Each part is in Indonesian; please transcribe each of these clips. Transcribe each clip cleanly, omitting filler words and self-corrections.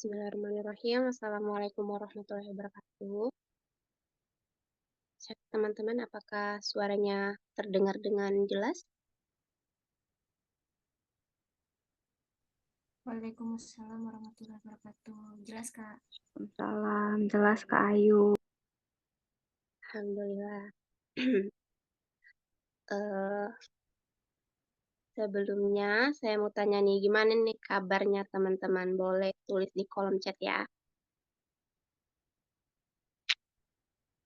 Bismillahirrahmanirrahim. Assalamualaikum warahmatullahi wabarakatuh. Cek teman-teman, apakah suaranya terdengar dengan jelas? Waalaikumsalam warahmatullahi wabarakatuh. Jelas, Kak? Salam, jelas Kak Ayu. Alhamdulillah. Eh, Sebelumnya, saya mau tanya nih, gimana nih kabarnya teman-teman? Boleh tulis di kolom chat ya.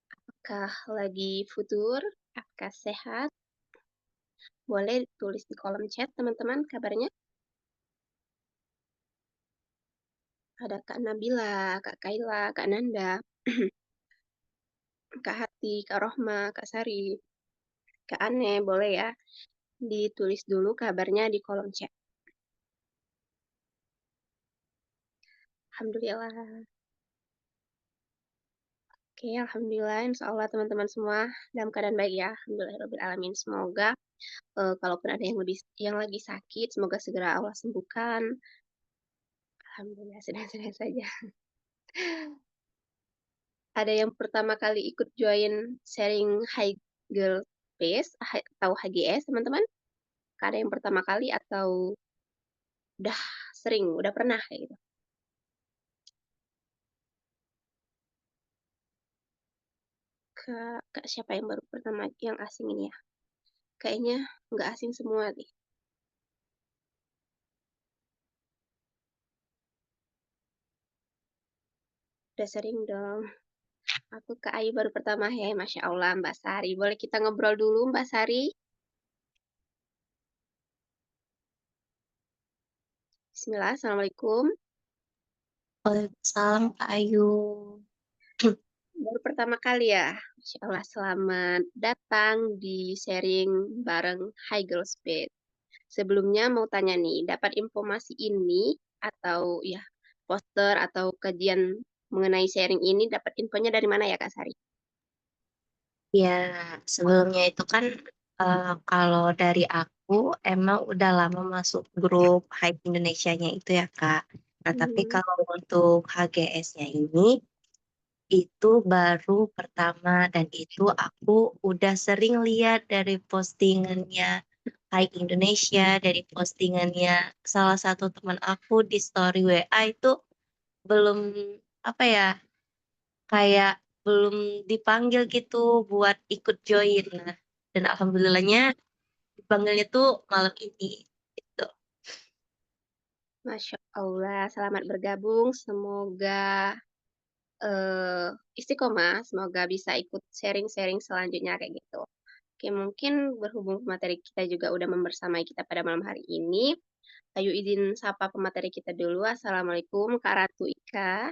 Apakah lagi futur? Apakah sehat? Boleh tulis di kolom chat teman-teman kabarnya. Ada Kak Nabila, Kak Kaila, Kak Nanda, Kak Hati, Kak Rohma, Kak Sari, Kak Ane, boleh ya. Ditulis dulu kabarnya di kolom chat. Alhamdulillah. Oke, Alhamdulillah. Insya Allah teman-teman semua dalam keadaan baik ya. Alhamdulillahirobbilalamin. Semoga kalaupun ada yang lagi sakit, semoga segera Allah sembuhkan. Alhamdulillah, sedang-sedang saja. Ada yang pertama kali ikut join sharing High Girl Space atau HGS, teman-teman? Ada yang pertama kali atau udah sering, udah pernah kayak gitu? Kak, siapa yang baru pertama yang asing ini ya? Kayaknya nggak asing semua nih. Udah sering dong. Aku ke Ayu baru pertama ya, Masya Allah Mbak Sari. Boleh kita ngobrol dulu Mbak Sari? Bismillah, Assalamualaikum. Waalaikumsalam Kak Ayu. Baru pertama kali ya. Masya Allah, selamat datang di sharing bareng High Girl Space. Sebelumnya mau tanya nih, dapat informasi ini atau ya poster atau kajian mengenai sharing ini dapat infonya dari mana ya Kak Sari? Ya, sebelumnya itu kan kalau dari aku emang udah lama masuk grup Hype Indonesianya itu ya Kak. Nah, tapi Hmm, kalau untuk HGS-nya ini itu baru pertama dan itu aku udah sering lihat dari postingannya Hype Indonesia, dari postingannya salah satu teman aku di story WA itu belum apa ya kayak belum dipanggil gitu buat ikut join. Nah, dan alhamdulillahnya dipanggilnya tuh malam ini gitu. Masya Allah, selamat bergabung. Semoga eh, istiqomah, semoga bisa ikut sharing-sharing selanjutnya kayak gitu. Oke, mungkin berhubung pemateri kita juga udah membersamai kita pada malam hari ini, ayo izin sapa pemateri kita dulu. Assalamualaikum Kak Ratu Ika.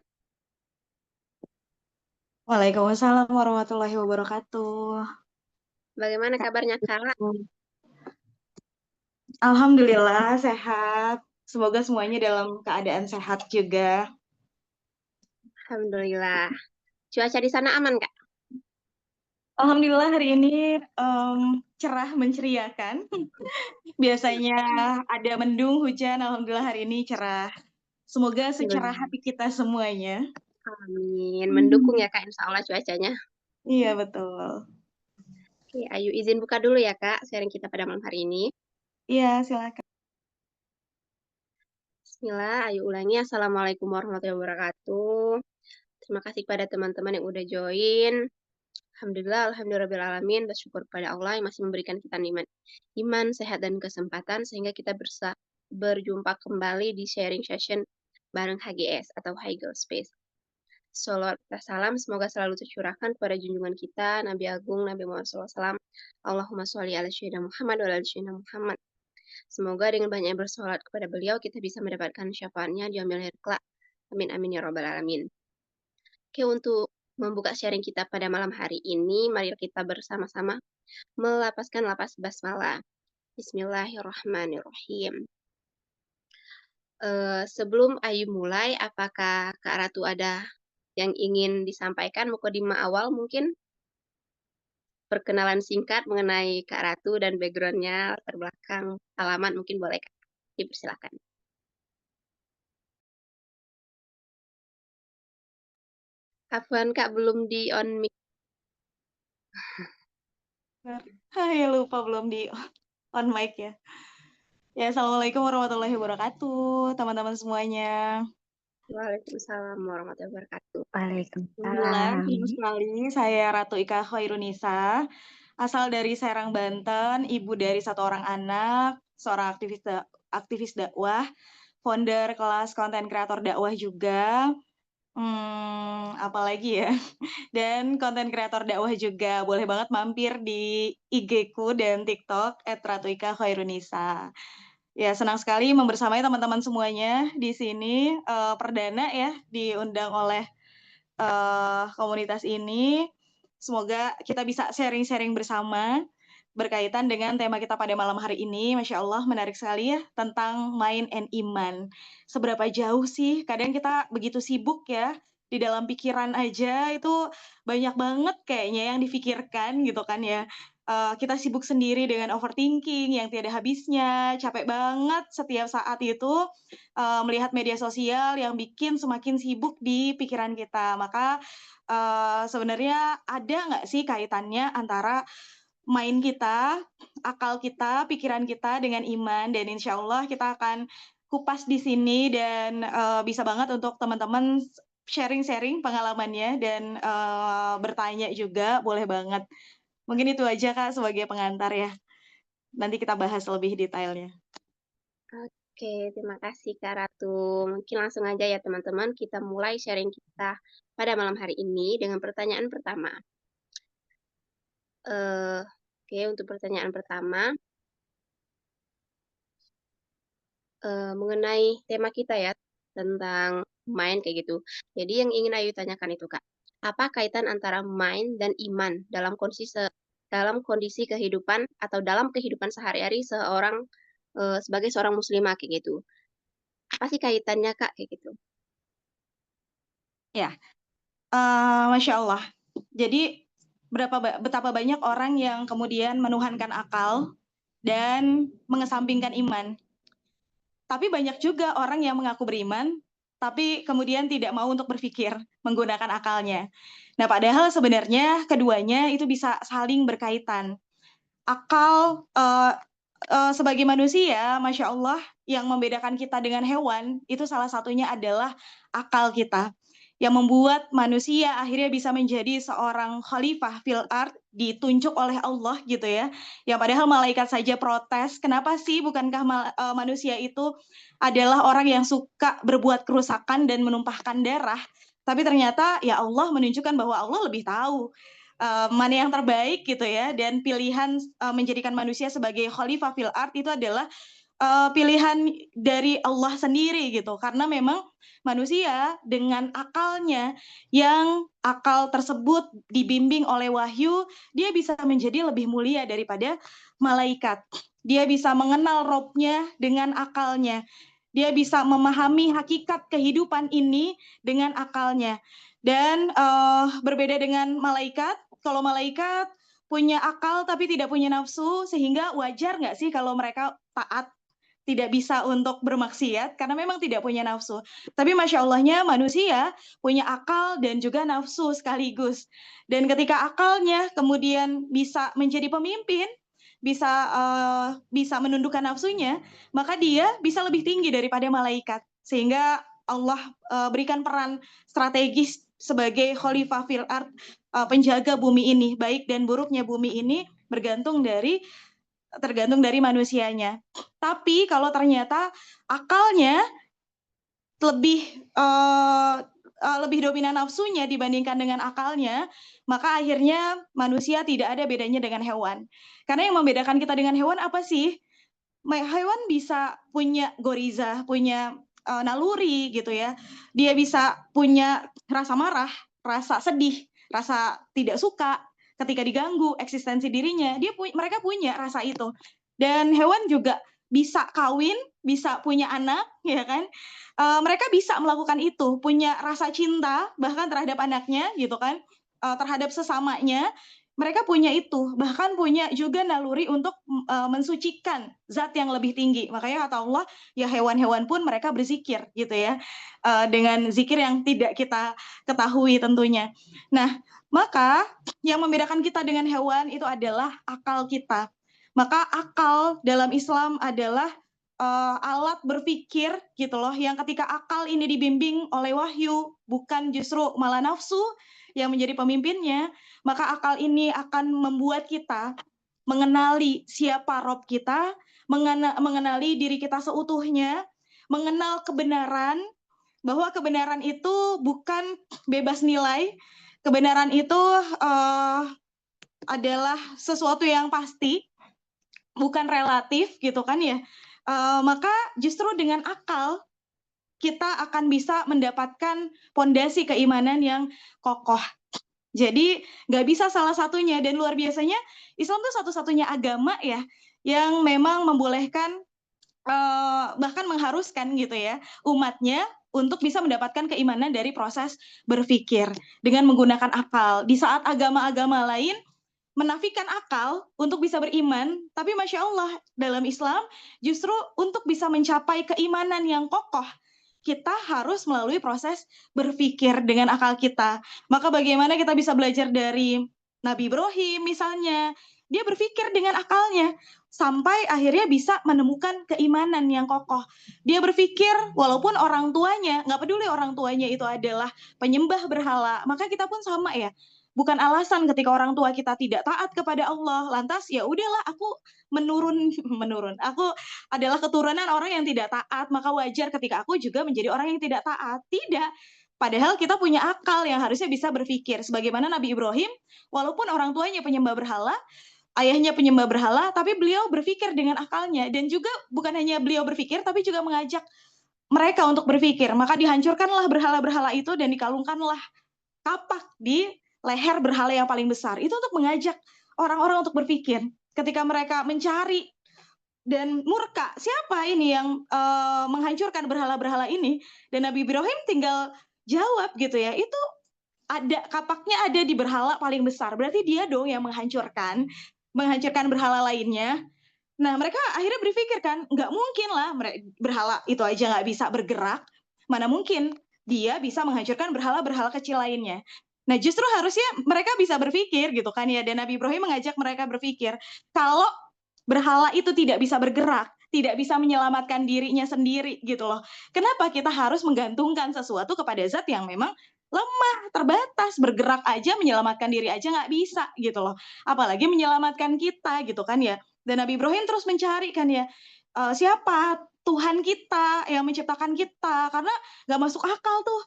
Waalaikumsalam warahmatullahi wabarakatuh. Bagaimana Kak, kabarnya Kak? Alhamdulillah sehat. Semoga semuanya dalam keadaan sehat juga. Alhamdulillah. Cuaca di sana aman Kak? Alhamdulillah hari ini cerah menceriakan. Biasanya ada mendung, hujan. Alhamdulillah hari ini cerah. Semoga secerah Alhamdulillah. hati kita semuanya. Amin. Mendukung Hmm. ya Kak, insya Allah cuacanya. Iya betul. Oke, ayo izin buka dulu ya Kak, sharing kita pada malam hari ini. Iya silakan. Bismillah, ayo ulangi. Assalamualaikum warahmatullahi wabarakatuh. Terima kasih pada teman-teman yang udah join. Alhamdulillah, alhamdulillahirrahmanirrahim. Bersyukur pada Allah yang masih memberikan kita iman, sehat, dan kesempatan sehingga kita bisa berjumpa kembali di sharing session bareng HGS atau High Girl Space. Salawat dan salam semoga selalu tercurahkan kepada junjungan kita, Nabi Agung, Nabi Muhammad SAW. Allahumma sholli ala sayyidina Muhammad wa ala sayyidina Muhammad. Semoga dengan banyak bersolat kepada beliau, kita bisa mendapatkan syafaatnya di yaumil akhir kelak. Amin amin ya rabbal alamin. Oke, untuk membuka sharing kita pada malam hari ini, mari kita bersama-sama melapaskan lapas basmalah. Bismillahirrahmanirrahim. Sebelum Ayu mulai, apakah Kak Ratu ada yang ingin disampaikan? Mukadimah awal mungkin perkenalan singkat mengenai Kak Ratu dan backgroundnya, latar belakang, alamat mungkin boleh Kak. Dipersilakan. Afwan Kak, belum di on mic. Hai, lupa belum di on mic ya. Ya, Assalamualaikum warahmatullahi wabarakatuh, teman-teman semuanya. Waalaikumsalam warahmatullahi wabarakatuh. Alhamdulillah, Waalaikumsalam. senang sekali. Saya Ratu Ika Khairunisa, asal dari Serang, Banten, ibu dari 1 orang anak, seorang aktivis dakwah, founder kelas konten kreator dakwah juga. Apalagi ya? Dan konten kreator dakwah juga. Boleh banget mampir di IG-ku dan TikTok @ratuika khairunisa. Ya, senang sekali membersamai teman-teman semuanya di sini. Perdana ya diundang oleh komunitas ini. Semoga kita bisa sharing-sharing bersama berkaitan dengan tema kita pada malam hari ini. Masya Allah, menarik sekali ya, tentang mind and iman. Seberapa jauh sih? Kadang kita begitu sibuk ya, di dalam pikiran aja itu banyak banget kayaknya yang difikirkan gitu kan ya. Kita sibuk sendiri dengan overthinking yang tiada habisnya, capek banget setiap saat itu melihat media sosial yang bikin semakin sibuk di pikiran kita. Maka sebenarnya ada nggak sih kaitannya antara mind kita, akal kita, pikiran kita dengan iman, dan insya Allah kita akan kupas di sini dan bisa banget untuk teman-teman sharing-sharing pengalamannya dan bertanya juga, boleh banget. Mungkin itu aja Kak sebagai pengantar ya. Nanti kita bahas lebih detailnya. Oke, terima kasih Kak Ratu. Mungkin langsung aja ya teman-teman, kita mulai sharing kita pada malam hari ini dengan pertanyaan pertama. Oke, untuk pertanyaan pertama, mengenai tema kita ya, tentang mind kayak gitu. Jadi yang ingin Ayu tanyakan itu Kak, apa kaitan antara mind dan iman dalam kondisi kehidupan atau dalam kehidupan sehari-hari sebagai seorang muslimah kayak gitu? Apa sih kaitannya Kak kayak gitu? Ya, Masya Allah. Jadi betapa banyak orang yang kemudian menuhankan akal dan mengesampingkan iman. Tapi banyak juga orang yang mengaku beriman, tapi kemudian tidak mau untuk berpikir menggunakan akalnya. Nah, padahal sebenarnya keduanya itu bisa saling berkaitan. Akal sebagai manusia, Masya Allah, yang membedakan kita dengan hewan, itu salah satunya adalah akal kita. Yang membuat manusia akhirnya bisa menjadi seorang khalifah fil ard, ditunjuk oleh Allah gitu ya. Yang padahal malaikat saja protes, kenapa sih bukankah manusia itu adalah orang yang suka berbuat kerusakan dan menumpahkan darah. Tapi ternyata ya Allah menunjukkan bahwa Allah lebih tahu mana yang terbaik gitu ya, dan pilihan menjadikan manusia sebagai khalifah fil ard itu adalah pilihan dari Allah sendiri gitu, karena memang manusia dengan akalnya yang akal tersebut dibimbing oleh wahyu, dia bisa menjadi lebih mulia daripada malaikat. Dia bisa mengenal Robnya dengan akalnya. Dia bisa memahami hakikat kehidupan ini dengan akalnya. Dan berbeda dengan malaikat, kalau malaikat punya akal tapi tidak punya nafsu, sehingga wajar nggak sih kalau mereka taat, tidak bisa untuk bermaksiat karena memang tidak punya nafsu. Tapi Masya Allahnya manusia punya akal dan juga nafsu sekaligus. Dan ketika akalnya kemudian bisa menjadi pemimpin, bisa menundukkan nafsunya, maka dia bisa lebih tinggi daripada malaikat. Sehingga Allah berikan peran strategis sebagai khalifah fil ard, penjaga bumi ini. Baik dan buruknya bumi ini tergantung dari manusianya. Tapi kalau ternyata akalnya lebih dominan nafsunya dibandingkan dengan akalnya, maka akhirnya manusia tidak ada bedanya dengan hewan. Karena yang membedakan kita dengan hewan apa sih? Hewan bisa punya goriza, punya naluri gitu ya. Dia bisa punya rasa marah, rasa sedih, rasa tidak suka ketika diganggu eksistensi dirinya. Mereka punya rasa itu. Dan hewan juga bisa kawin, bisa punya anak, ya kan? Mereka bisa melakukan itu, punya rasa cinta bahkan terhadap anaknya gitu kan, terhadap sesamanya. mereka punya itu, bahkan punya juga naluri untuk mensucikan zat yang lebih tinggi. Makanya kata Allah, ya hewan-hewan pun mereka berzikir gitu ya, dengan zikir yang tidak kita ketahui tentunya. Nah, maka yang membedakan kita dengan hewan itu adalah akal kita. Maka akal dalam Islam adalah alat berpikir gitu loh, yang ketika akal ini dibimbing oleh wahyu, bukan justru malah nafsu yang menjadi pemimpinnya, maka akal ini akan membuat kita mengenali siapa Rob kita, mengenali diri kita seutuhnya, mengenal kebenaran, bahwa kebenaran itu bukan bebas nilai, kebenaran itu adalah sesuatu yang pasti, bukan relatif gitu kan ya. Maka justru dengan akal kita akan bisa mendapatkan pondasi keimanan yang kokoh. Jadi nggak bisa salah satunya, dan luar biasanya Islam tuh satu-satunya agama ya yang memang membolehkan bahkan mengharuskan gitu ya umatnya untuk bisa mendapatkan keimanan dari proses berpikir dengan menggunakan akal. Di saat agama-agama lain menafikan akal untuk bisa beriman, tapi Masya Allah dalam Islam justru untuk bisa mencapai keimanan yang kokoh, kita harus melalui proses berpikir dengan akal kita. Maka bagaimana kita bisa belajar dari Nabi Ibrahim misalnya, dia berpikir dengan akalnya, sampai akhirnya bisa menemukan keimanan yang kokoh. Dia berpikir walaupun orang tuanya, nggak peduli orang tuanya itu adalah penyembah berhala, maka kita pun sama ya. Bukan alasan ketika orang tua kita tidak taat kepada Allah, lantas ya udahlah aku menurun. Aku adalah keturunan orang yang tidak taat, maka wajar ketika aku juga menjadi orang yang tidak taat. Tidak. Padahal kita punya akal yang harusnya bisa berpikir. Sebagaimana Nabi Ibrahim, walaupun orang tuanya penyembah berhala, ayahnya penyembah berhala, tapi beliau berpikir dengan akalnya. Dan juga bukan hanya beliau berpikir, tapi juga mengajak mereka untuk berpikir. Maka dihancurkanlah berhala-berhala itu dan dikalungkanlah kapak di leher berhala yang paling besar. Itu untuk mengajak orang-orang untuk berpikir. Ketika mereka mencari dan murka, siapa ini yang menghancurkan berhala-berhala ini? Dan Nabi Ibrahim tinggal jawab gitu ya, itu ada kapaknya ada di berhala paling besar. Berarti dia dong yang menghancurkan berhala lainnya. Nah, mereka akhirnya berpikir kan, nggak mungkin lah berhala itu aja nggak bisa bergerak. Mana mungkin dia bisa menghancurkan berhala-berhala kecil lainnya. Nah, justru harusnya mereka bisa berpikir gitu kan ya. Dan Nabi Ibrahim mengajak mereka berpikir, kalau berhala itu tidak bisa bergerak, tidak bisa menyelamatkan dirinya sendiri gitu loh. Kenapa kita harus menggantungkan sesuatu kepada zat yang memang lemah, terbatas, bergerak aja, menyelamatkan diri aja nggak bisa gitu loh. Apalagi menyelamatkan kita gitu kan ya. Dan Nabi Ibrahim terus mencari kan ya, siapa Tuhan kita yang menciptakan kita, karena nggak masuk akal tuh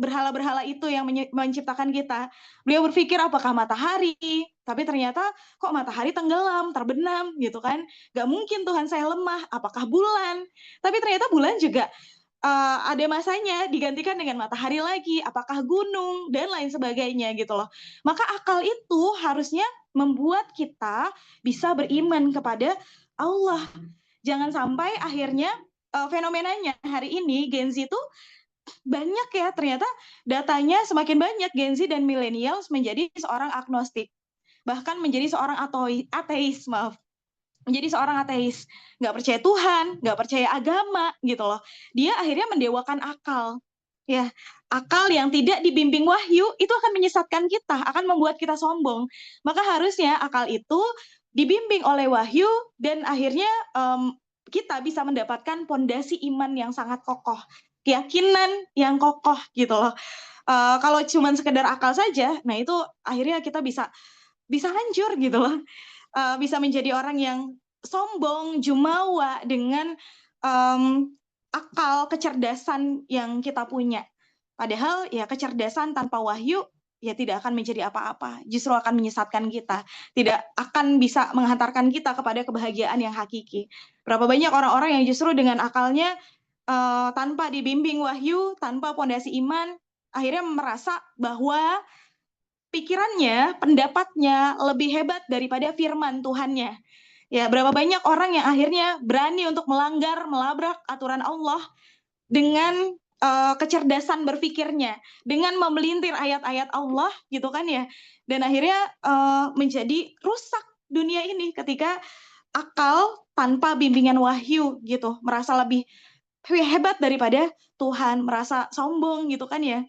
berhala-berhala itu yang menciptakan kita. Beliau berpikir apakah matahari, tapi ternyata kok matahari tenggelam, terbenam gitu kan. Gak mungkin Tuhan saya lemah, apakah bulan, tapi ternyata bulan juga ada masanya digantikan dengan matahari lagi, apakah gunung, dan lain sebagainya gitu loh. Maka akal itu harusnya membuat kita bisa beriman kepada Allah. Jangan sampai akhirnya fenomenanya hari ini Gen Z itu banyak ya, ternyata datanya semakin banyak Gen Z dan millennials menjadi seorang agnostik, bahkan menjadi seorang ateis, menjadi seorang ateis, nggak percaya Tuhan, nggak percaya agama gitu loh. Dia akhirnya mendewakan akal, ya, akal yang tidak dibimbing wahyu itu akan menyesatkan kita, akan membuat kita sombong. Maka harusnya akal itu dibimbing oleh wahyu dan akhirnya kita bisa mendapatkan pondasi iman yang sangat kokoh, keyakinan yang kokoh gitu loh. Kalau cuma sekedar akal saja, nah itu akhirnya kita bisa hancur gitu loh. Bisa menjadi orang yang sombong, jumawa dengan akal, kecerdasan yang kita punya. Padahal ya kecerdasan tanpa wahyu ya tidak akan menjadi apa-apa, justru akan menyesatkan kita, tidak akan bisa menghantarkan kita kepada kebahagiaan yang hakiki. Berapa banyak orang-orang yang justru dengan akalnya tanpa dibimbing wahyu, tanpa pondasi iman, akhirnya merasa bahwa pikirannya, pendapatnya lebih hebat daripada firman Tuhannya. Ya, berapa banyak orang yang akhirnya berani untuk melanggar, melabrak aturan Allah dengan kecerdasan berpikirnya dengan memelintir ayat-ayat Allah gitu kan ya. Dan akhirnya menjadi rusak dunia ini ketika akal tanpa bimbingan wahyu gitu, merasa lebih hebat daripada Tuhan, merasa sombong gitu kan ya.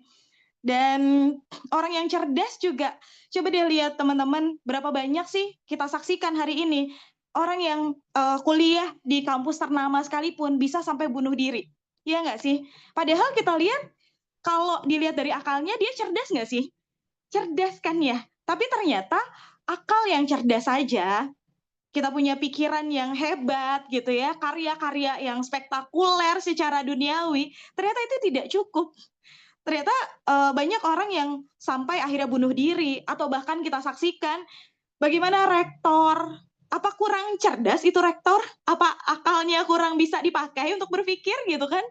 Dan orang yang cerdas juga, coba deh lihat teman-teman, berapa banyak sih kita saksikan hari ini orang yang kuliah di kampus ternama sekalipun bisa sampai bunuh diri. Iya nggak sih? Padahal kita lihat kalau dilihat dari akalnya dia cerdas nggak sih? Cerdas kan ya? Tapi ternyata akal yang cerdas saja, kita punya pikiran yang hebat gitu ya, karya-karya yang spektakuler secara duniawi, ternyata itu tidak cukup. Ternyata banyak orang yang sampai akhirnya bunuh diri, atau bahkan kita saksikan bagaimana rektor, apa kurang cerdas itu rektor? Apa akalnya kurang bisa dipakai untuk berpikir gitu kan?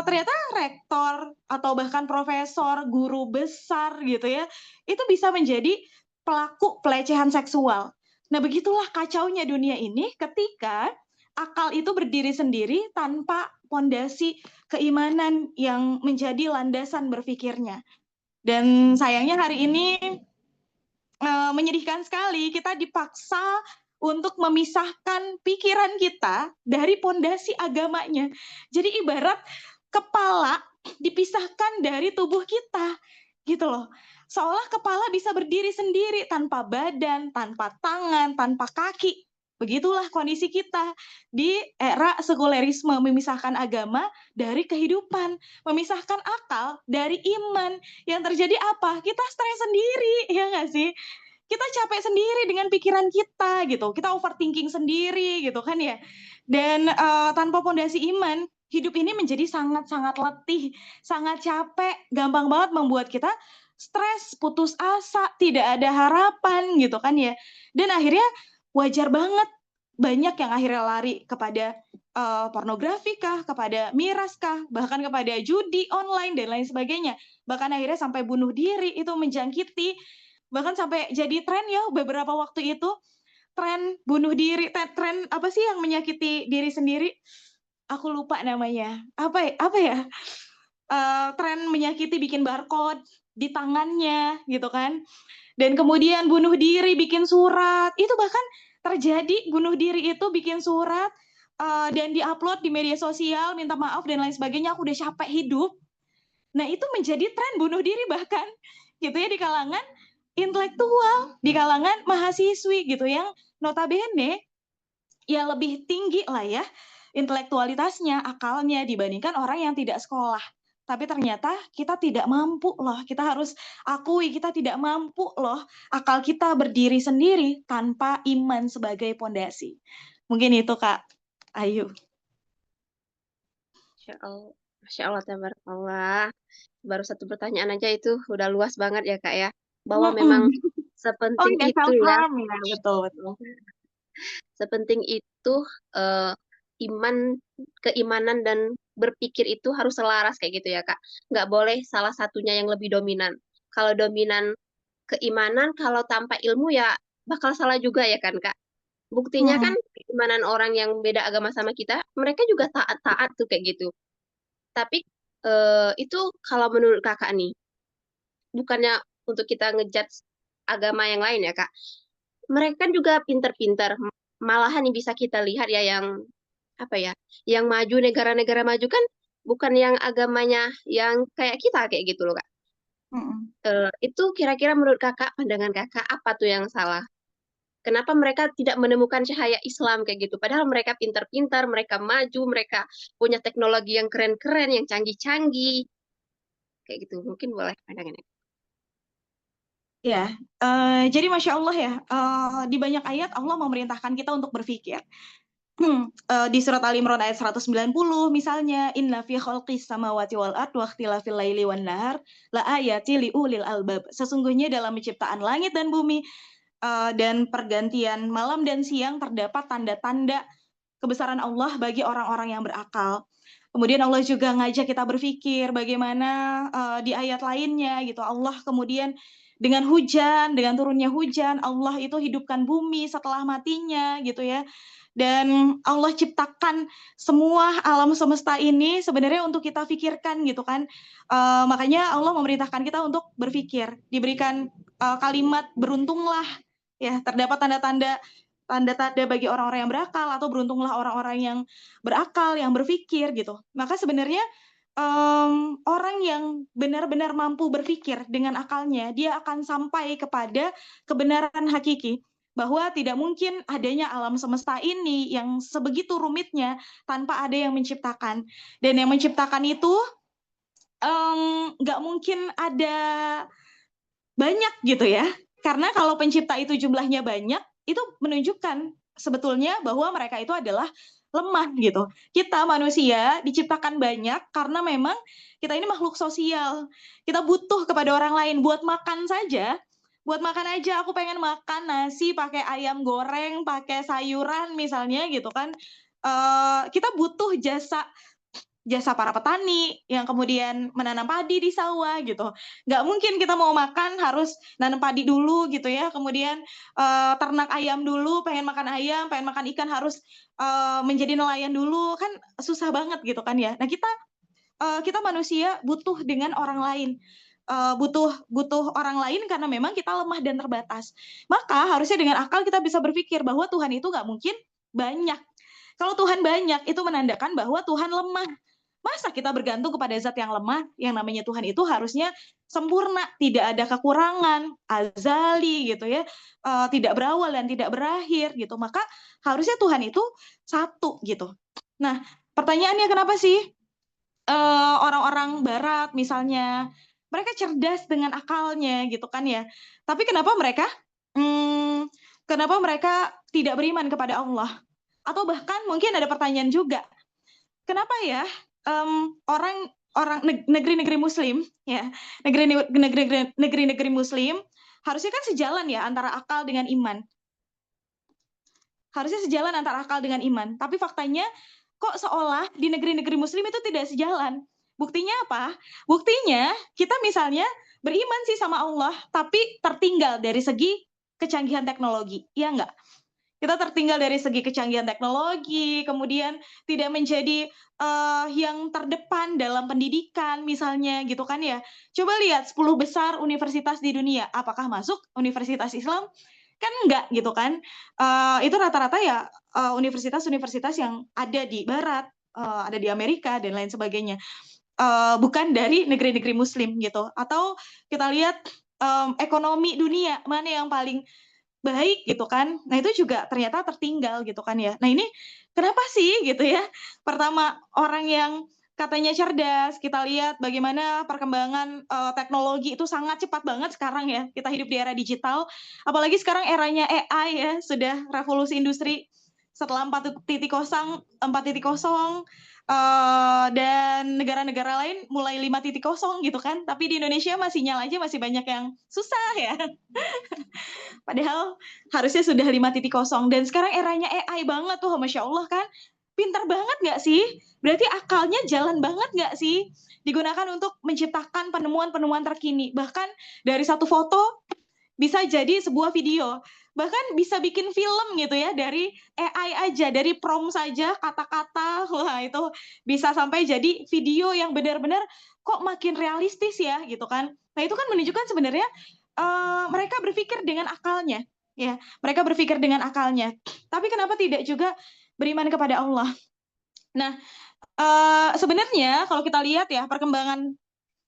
Ternyata rektor atau bahkan profesor, guru besar gitu ya, itu bisa menjadi pelaku pelecehan seksual. Nah, begitulah kacaunya dunia ini ketika akal itu berdiri sendiri tanpa pondasi keimanan yang menjadi landasan berpikirnya. Dan sayangnya hari ini menyedihkan sekali, kita dipaksa untuk memisahkan pikiran kita dari pondasi agamanya. Jadi ibarat kepala dipisahkan dari tubuh kita, gitu loh. Seolah kepala bisa berdiri sendiri tanpa badan, tanpa tangan, tanpa kaki. Begitulah kondisi kita di era sekulerisme, memisahkan agama dari kehidupan, memisahkan akal dari iman. Yang terjadi apa? Kita stres sendiri, ya nggak sih? Kita capek sendiri dengan pikiran kita gitu, kita overthinking sendiri gitu kan ya. Dan tanpa pondasi iman, hidup ini menjadi sangat-sangat letih, sangat capek, gampang banget membuat kita stres, putus asa, tidak ada harapan gitu kan ya. Dan akhirnya wajar banget banyak yang akhirnya lari kepada pornografi kah, kepada miras kah, bahkan kepada judi online dan lain sebagainya. Bahkan akhirnya sampai bunuh diri, itu menjangkiti, bahkan sampai jadi tren ya beberapa waktu itu, tren bunuh diri, tren apa sih yang menyakiti diri sendiri? Aku lupa namanya. Apa ya? Tren menyakiti bikin barcode di tangannya gitu kan. Dan kemudian bunuh diri bikin surat. Itu bahkan terjadi, bunuh diri itu bikin surat dan diupload di media sosial, minta maaf dan lain sebagainya, aku udah capek hidup. Nah, itu menjadi tren bunuh diri bahkan gitu ya di kalangan intelektual, di kalangan mahasiswi gitu yang notabene ya lebih tinggi lah ya intelektualitasnya, akalnya dibandingkan orang yang tidak sekolah. Tapi ternyata kita tidak mampu loh, kita harus akui kita tidak mampu loh akal kita berdiri sendiri tanpa iman sebagai pondasi. Mungkin itu Kak Ayu. Masya Allah, Masya Allah, tabarakallah. Baru satu pertanyaan aja itu udah luas banget ya Kak ya. Bahwa memang Oh sepenting ya, itu self ya, harm ya, betul betul. sepenting itu eh, iman, keimanan dan berpikir itu harus selaras kayak gitu ya Kak. Nggak boleh salah satunya yang lebih dominan. Kalau dominan keimanan, kalau tanpa ilmu ya bakal salah juga ya kan Kak. Buktinya kan keimanan orang yang beda agama sama kita, mereka juga taat-taat tuh kayak gitu. Tapi itu kalau menurut Kakak nih, bukannya untuk kita ngejudge agama yang lain ya Kak. Mereka kan juga pinter-pinter. Malahan yang bisa kita lihat ya yang apa ya, yang maju, negara-negara maju kan bukan yang agamanya yang kayak kita kayak gitu loh Kak. Itu kira-kira menurut Kakak, pandangan Kakak apa tuh yang salah? Kenapa mereka tidak menemukan cahaya Islam kayak gitu? Padahal mereka pintar-pintar, mereka maju, mereka punya teknologi yang keren-keren, yang canggih-canggih. Kayak gitu. Mungkin boleh pandangannya. Ya, jadi Masya Allah ya, di banyak ayat Allah memerintahkan kita untuk berpikir. Di surat Al Imran ayat 190 misalnya, inna fi khalqis samawati wal ard wa ikhtilafil laili wan nahar la ayati liulil albab. Sesungguhnya dalam penciptaan langit dan bumi dan pergantian malam dan siang terdapat tanda-tanda kebesaran Allah bagi orang-orang yang berakal. Kemudian Allah juga ngajak kita berpikir bagaimana di ayat lainnya gitu. Allah kemudian dengan hujan, dengan turunnya hujan, Allah itu hidupkan bumi setelah matinya gitu ya. Dan Allah ciptakan semua alam semesta ini sebenarnya untuk kita pikirkan gitu kan. Makanya Allah memerintahkan kita untuk berpikir, diberikan kalimat beruntunglah ya, terdapat tanda-tanda bagi orang-orang yang berakal, atau beruntunglah orang-orang yang berakal, yang berpikir gitu. Maka sebenarnya orang yang benar-benar mampu berpikir dengan akalnya, dia akan sampai kepada kebenaran hakiki bahwa tidak mungkin adanya alam semesta ini yang sebegitu rumitnya tanpa ada yang menciptakan. Dan yang menciptakan itu nggak mungkin ada banyak gitu ya. Karena kalau pencipta itu jumlahnya banyak, itu menunjukkan sebetulnya bahwa mereka itu adalah lemah gitu. Kita manusia diciptakan banyak karena memang kita ini makhluk sosial. Kita butuh kepada orang lain buat makan saja. Buat makan aja, aku pengen makan nasi pakai ayam goreng, pakai sayuran misalnya gitu kan. Kita butuh jasa para petani yang kemudian menanam padi di sawah gitu. Nggak mungkin kita mau makan harus nanam padi dulu gitu ya, kemudian ternak ayam dulu, pengen makan ayam, pengen makan ikan harus menjadi nelayan dulu, kan susah banget gitu kan ya. Nah kita manusia butuh dengan orang lain, butuh orang lain karena memang kita lemah dan terbatas. Maka harusnya dengan akal kita bisa berpikir bahwa Tuhan itu nggak mungkin banyak. Kalau Tuhan banyak itu menandakan bahwa Tuhan lemah. Masa kita bergantung kepada zat yang lemah? Yang namanya Tuhan itu harusnya sempurna, tidak ada kekurangan, azali gitu ya, tidak berawal dan tidak berakhir gitu. Maka harusnya Tuhan itu satu gitu. Nah, pertanyaannya kenapa sih orang-orang Barat misalnya mereka cerdas dengan akalnya gitu kan ya? Tapi kenapa mereka tidak beriman kepada Allah? Atau bahkan mungkin ada pertanyaan juga, kenapa ya negeri-negeri Muslim ya, negeri-negeri Muslim harusnya kan sejalan ya antara akal dengan iman. Harusnya sejalan antara akal dengan iman. Tapi faktanya kok seolah di negeri-negeri Muslim itu tidak sejalan. Buktinya apa? Buktinya kita misalnya beriman sih sama Allah, tapi tertinggal dari segi kecanggihan teknologi. Iya nggak? Kita tertinggal dari segi kecanggihan teknologi, kemudian tidak menjadi yang terdepan dalam pendidikan misalnya gitu kan ya. Coba lihat 10 besar universitas di dunia, apakah masuk universitas Islam? Kan enggak gitu kan. Itu rata-rata ya universitas-universitas yang ada di Barat, ada di Amerika dan lain sebagainya. Bukan dari negeri-negeri Muslim gitu. Atau kita lihat ekonomi dunia, mana yang paling baik gitu kan. Nah itu juga ternyata tertinggal gitu kan ya. Nah ini kenapa sih gitu ya. Pertama orang yang katanya cerdas, kita lihat bagaimana perkembangan teknologi itu sangat cepat banget sekarang ya. Kita hidup di era digital. Apalagi sekarang eranya AI ya, sudah revolusi industri setelah 4.0, dan negara-negara lain mulai 5.0 gitu kan. Tapi di Indonesia masih nyala aja, masih banyak yang susah ya. Padahal harusnya sudah 5.0 dan sekarang eranya AI banget tuh, Masya Allah kan. Pintar banget nggak sih? Berarti akalnya jalan banget nggak sih? Digunakan untuk menciptakan penemuan-penemuan terkini. Bahkan dari satu foto bisa jadi sebuah video. Bahkan bisa bikin film gitu ya, dari AI aja, dari prompt saja, kata-kata, wah itu bisa sampai jadi video yang benar-benar kok makin realistis ya gitu kan. Nah itu kan menunjukkan sebenarnya mereka berpikir dengan akalnya, ya. Mereka berpikir dengan akalnya. Tapi kenapa tidak juga beriman kepada Allah? Nah, sebenarnya kalau kita lihat ya perkembangan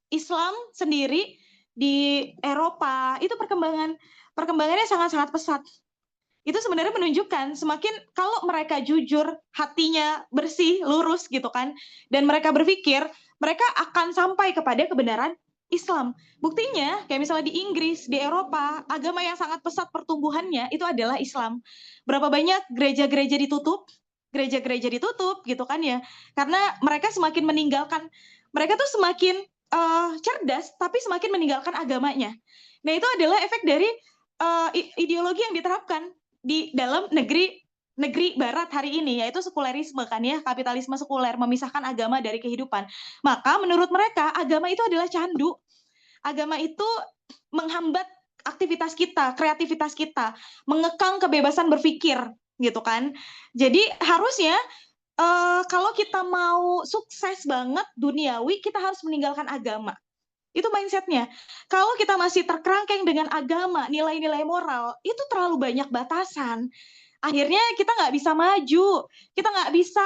Islam sendiri di Eropa itu perkembangannya sangat-sangat pesat. Itu sebenarnya menunjukkan semakin kalau mereka jujur, hatinya bersih, lurus gitu kan, dan mereka berpikir, mereka akan sampai kepada kebenaran Islam. Buktinya, kayak misalnya di Inggris, di Eropa, agama yang sangat pesat pertumbuhannya itu adalah Islam. Berapa banyak gereja-gereja ditutup gitu kan ya, karena mereka semakin meninggalkan, mereka tuh semakin cerdas, tapi semakin meninggalkan agamanya. Nah itu adalah efek dari ideologi yang diterapkan di dalam negeri Barat hari ini, yaitu sekulerisme kan ya, kapitalisme sekuler, memisahkan agama dari kehidupan. Maka menurut mereka agama itu adalah candu, agama itu menghambat aktivitas kita, kreativitas kita, mengekang kebebasan berpikir gitu kan. Jadi harusnya kalau kita mau sukses banget duniawi, kita harus meninggalkan agama. Itu mindsetnya. Kalau kita masih terkerangkeng dengan agama, nilai-nilai moral, itu terlalu banyak batasan. Akhirnya kita nggak bisa maju, kita nggak bisa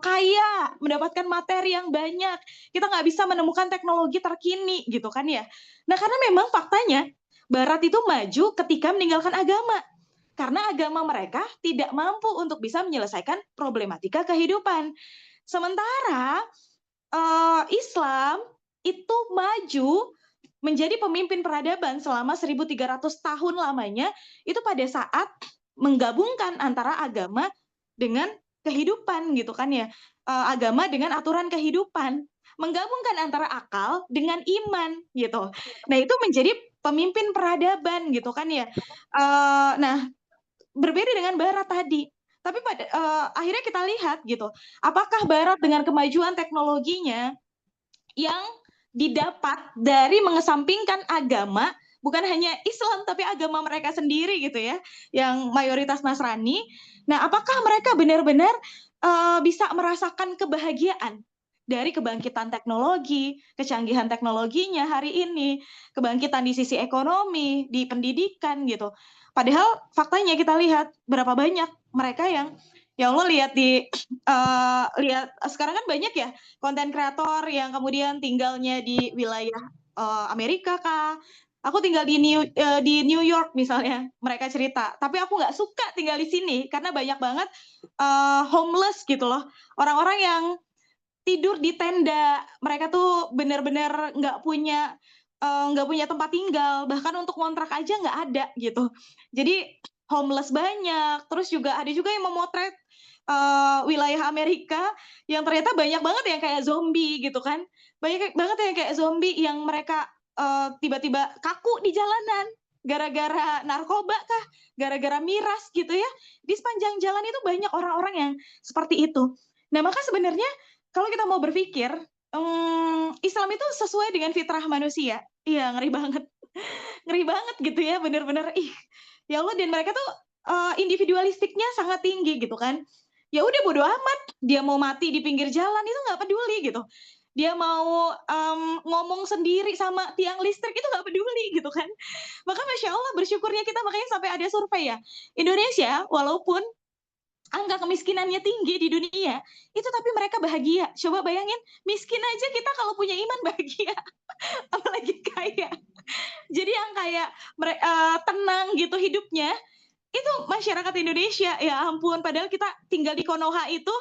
kaya, mendapatkan materi yang banyak, kita nggak bisa menemukan teknologi terkini gitu kan ya. Nah karena memang faktanya, Barat itu maju ketika meninggalkan agama. Karena agama mereka tidak mampu untuk bisa menyelesaikan problematika kehidupan. Sementara Islam itu maju menjadi pemimpin peradaban selama 1300 tahun lamanya, itu pada saat menggabungkan antara agama dengan kehidupan gitu kan ya. Agama dengan aturan kehidupan, menggabungkan antara akal dengan iman gitu. Nah, itu menjadi pemimpin peradaban gitu kan ya. Nah, berbeda dengan Barat tadi. Tapi pada akhirnya kita lihat gitu, apakah Barat dengan kemajuan teknologinya yang didapat dari mengesampingkan agama, bukan hanya Islam tapi agama mereka sendiri gitu ya, yang mayoritas Nasrani. Nah, apakah mereka benar-benar bisa merasakan kebahagiaan dari kebangkitan teknologi, kecanggihan teknologinya hari ini, kebangkitan di sisi ekonomi, di pendidikan gitu. Padahal faktanya kita lihat berapa banyak mereka yang ya Allah lihat lihat sekarang kan banyak ya konten kreator yang kemudian tinggalnya di wilayah Amerika kah? Aku tinggal di New York misalnya, mereka cerita. Tapi aku nggak suka tinggal di sini karena banyak banget homeless gitu loh. Orang-orang yang tidur di tenda. Mereka tuh benar-benar nggak punya tempat tinggal. Bahkan untuk kontrak aja nggak ada gitu. Jadi homeless banyak. Terus juga ada juga yang memotret wilayah Amerika yang ternyata banyak banget yang kayak zombie gitu kan. Banyak banget yang kayak zombie yang mereka tiba-tiba kaku di jalanan gara-gara narkoba kah, gara-gara miras gitu ya. Di sepanjang jalan itu banyak orang-orang yang seperti itu. Nah, maka sebenarnya kalau kita mau berpikir, Islam itu sesuai dengan fitrah manusia. Iya, ngeri banget. Ngeri banget gitu ya, bener-bener ih, ya Allah, dan mereka tuh individualistiknya sangat tinggi gitu kan. Ya udah bodo amat, dia mau mati di pinggir jalan itu nggak peduli gitu. Dia mau ngomong sendiri sama tiang listrik itu nggak peduli gitu kan. Maka Masya Allah bersyukurnya kita makanya sampai ada survei ya. Indonesia walaupun angka kemiskinannya tinggi di dunia, itu tapi mereka bahagia. Coba bayangin, miskin aja kita kalau punya iman bahagia, apalagi kaya. Jadi yang kayak tenang gitu hidupnya, itu masyarakat Indonesia. Ya ampun, padahal kita tinggal di Konoha itu,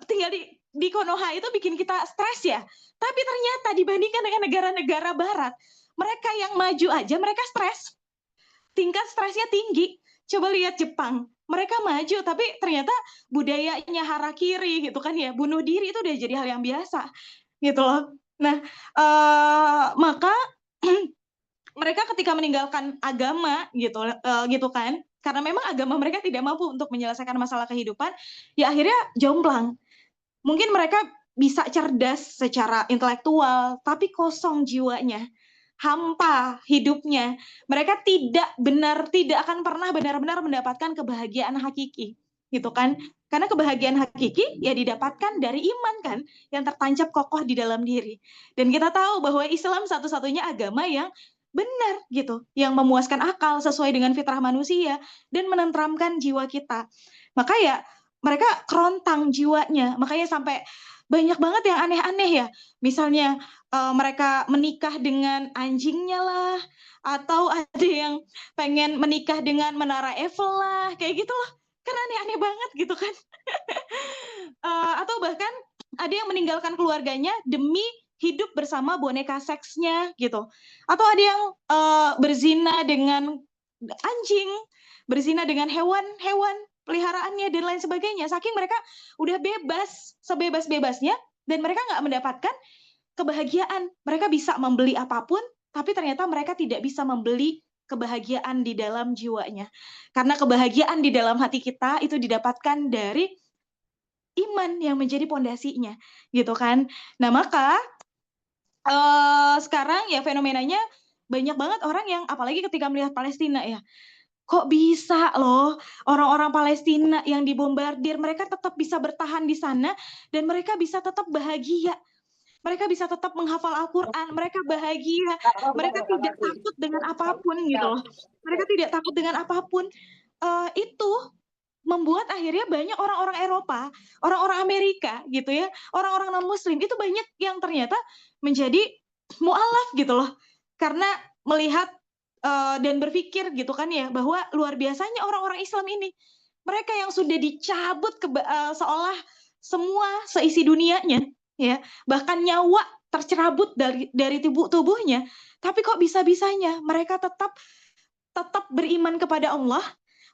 tinggal di Konoha itu bikin kita stres ya. Tapi ternyata dibandingkan dengan negara-negara barat, mereka yang maju aja mereka stres. Tingkat stresnya tinggi. Coba lihat Jepang, mereka maju tapi ternyata budayanya harakiri gitu kan ya, bunuh diri itu udah jadi hal yang biasa gitu loh. Nah, maka mereka ketika meninggalkan agama gitu kan, karena memang agama mereka tidak mampu untuk menyelesaikan masalah kehidupan, ya akhirnya jomplang. Mungkin mereka bisa cerdas secara intelektual, tapi kosong jiwanya, hampa hidupnya. Mereka tidak akan pernah benar-benar mendapatkan kebahagiaan hakiki, gitu kan? Karena kebahagiaan hakiki ya didapatkan dari iman kan, yang tertancap kokoh di dalam diri. Dan kita tahu bahwa Islam satu-satunya agama yang benar gitu, yang memuaskan akal sesuai dengan fitrah manusia dan menenteramkan jiwa kita. Maka ya mereka kerontang jiwanya, makanya sampai banyak banget yang aneh-aneh ya. Misalnya mereka menikah dengan anjingnya lah, atau ada yang pengen menikah dengan menara Eiffel lah, kayak gitu loh. Kan aneh-aneh banget gitu kan. Atau bahkan ada yang meninggalkan keluarganya demi hidup bersama boneka seksnya gitu. Atau ada yang berzina dengan anjing, berzina dengan hewan-hewan peliharaannya dan lain sebagainya. Saking mereka udah bebas, sebebas-bebasnya, dan mereka nggak mendapatkan kebahagiaan. Mereka bisa membeli apapun, tapi ternyata mereka tidak bisa membeli kebahagiaan di dalam jiwanya. Karena kebahagiaan di dalam hati kita itu didapatkan dari iman yang menjadi pondasinya, gitu kan. Nah, maka sekarang ya fenomenanya banyak banget orang yang apalagi ketika melihat Palestina ya, kok bisa loh orang-orang Palestina yang dibombardir, mereka tetap bisa bertahan di sana dan mereka bisa tetap bahagia. Mereka bisa tetap menghafal Al-Quran, mereka bahagia, mereka tidak takut dengan apapun gitu loh. Mereka tidak takut dengan apapun. Itu membuat akhirnya banyak orang-orang Eropa, orang-orang Amerika gitu ya, orang-orang non-Muslim itu banyak yang ternyata menjadi mu'alaf gitu loh. Karena melihat dan berpikir gitu kan ya, bahwa luar biasanya orang-orang Islam ini. Mereka yang sudah dicabut seolah semua seisi dunianya, ya, bahkan nyawa tercerabut dari tubuhnya, tapi kok bisa-bisanya mereka tetap beriman kepada Allah,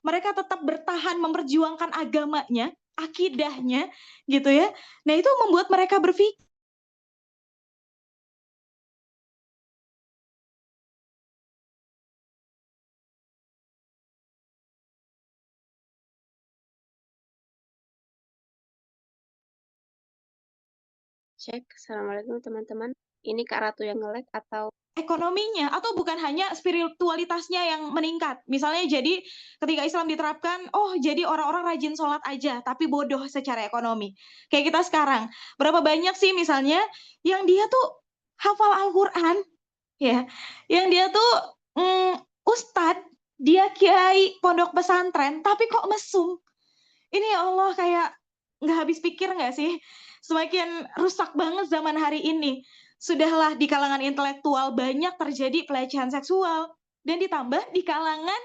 mereka tetap bertahan memperjuangkan agamanya, akidahnya, gitu ya. Nah itu membuat mereka berpikir. Cek, Assalamualaikum teman-teman. Ini Kak Ratu yang nge-lag atau Ekonominya atau bukan hanya spiritualitasnya yang meningkat. Misalnya jadi ketika Islam diterapkan, oh jadi orang-orang rajin sholat aja, tapi bodoh secara ekonomi. Kayak kita sekarang, berapa banyak sih misalnya yang dia tuh hafal Al-Quran, ya, yang dia tuh ustadz, dia kiai pondok pesantren, tapi kok mesum. Ini ya Allah kayak nggak habis pikir nggak sih? Semakin rusak banget zaman hari ini. Sudahlah di kalangan intelektual banyak terjadi pelecehan seksual. Dan ditambah di kalangan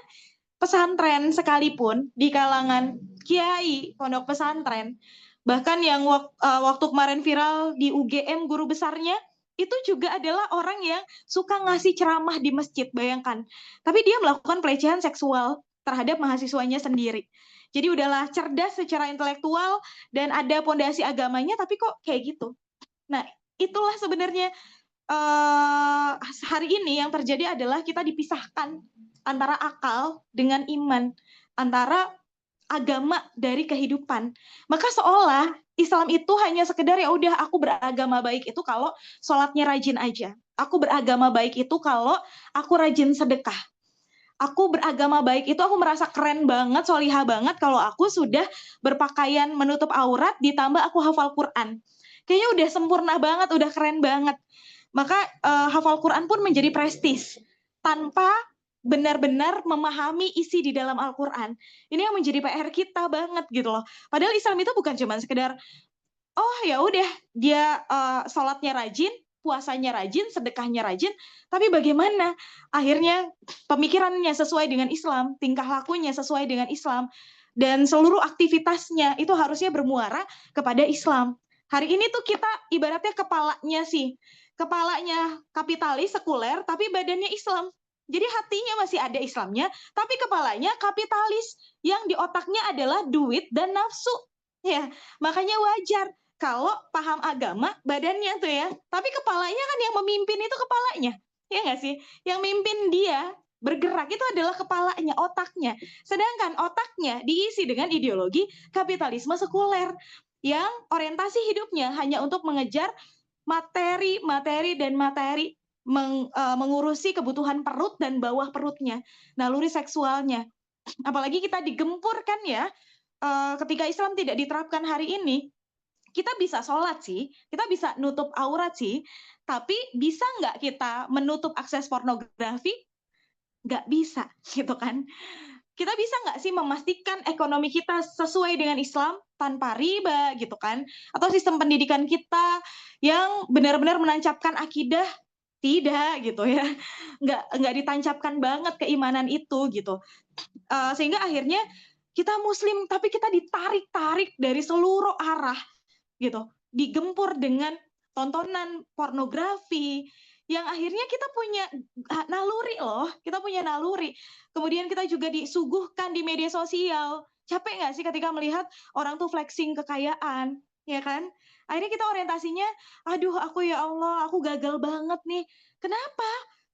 pesantren sekalipun, di kalangan kiai pondok pesantren, bahkan yang waktu kemarin viral di UGM guru besarnya, itu juga adalah orang yang suka ngasih ceramah di masjid, bayangkan. Tapi dia melakukan pelecehan seksual terhadap mahasiswanya sendiri. Jadi udahlah cerdas secara intelektual dan ada pondasi agamanya, tapi kok kayak gitu. Nah, itulah sebenarnya hari ini yang terjadi adalah kita dipisahkan antara akal dengan iman, antara agama dari kehidupan. Maka seolah Islam itu hanya sekedar ya udah aku beragama baik itu kalau sholatnya rajin aja. Aku beragama baik itu kalau aku rajin sedekah. Aku beragama baik itu aku merasa keren banget, solihah banget kalau aku sudah berpakaian menutup aurat ditambah aku hafal Quran. Kayaknya udah sempurna banget, udah keren banget. Maka hafal Quran pun menjadi prestis tanpa benar-benar memahami isi di dalam Al-Quran. Ini yang menjadi PR kita banget gitu loh. Padahal Islam itu bukan cuma sekedar oh ya udah dia sholatnya rajin, puasanya rajin, sedekahnya rajin, tapi bagaimana akhirnya pemikirannya sesuai dengan Islam, tingkah lakunya sesuai dengan Islam, dan seluruh aktivitasnya itu harusnya bermuara kepada Islam. Hari ini tuh kita ibaratnya kepalanya kapitalis, sekuler, tapi badannya Islam. Jadi hatinya masih ada Islamnya, tapi kepalanya kapitalis yang di otaknya adalah duit dan nafsu. Ya, makanya wajar kalau paham agama badannya tuh ya, tapi kepalanya kan yang memimpin itu kepalanya, ya nggak sih? Yang mimpin dia bergerak itu adalah kepalanya, otaknya. Sedangkan otaknya diisi dengan ideologi kapitalisme sekuler yang orientasi hidupnya hanya untuk mengejar materi, dan materi, mengurusi kebutuhan perut dan bawah perutnya, naluri seksualnya. Apalagi kita digempur kan ya, ketika Islam tidak diterapkan hari ini, kita bisa sholat sih, kita bisa nutup aurat sih, tapi bisa nggak kita menutup akses pornografi? Nggak bisa, gitu kan. Kita bisa nggak sih memastikan ekonomi kita sesuai dengan Islam tanpa riba, gitu kan. Atau sistem pendidikan kita yang benar-benar menancapkan akidah? Tidak, gitu ya. Nggak ditancapkan banget keimanan itu, gitu. Sehingga akhirnya kita muslim, tapi kita ditarik-tarik dari seluruh arah, gitu, digempur dengan tontonan pornografi yang akhirnya kita punya naluri loh, kita punya naluri. Kemudian kita juga disuguhkan di media sosial. Capek nggak sih ketika melihat orang tuh flexing kekayaan, ya kan? Akhirnya kita orientasinya, aduh aku ya Allah, aku gagal banget nih. Kenapa?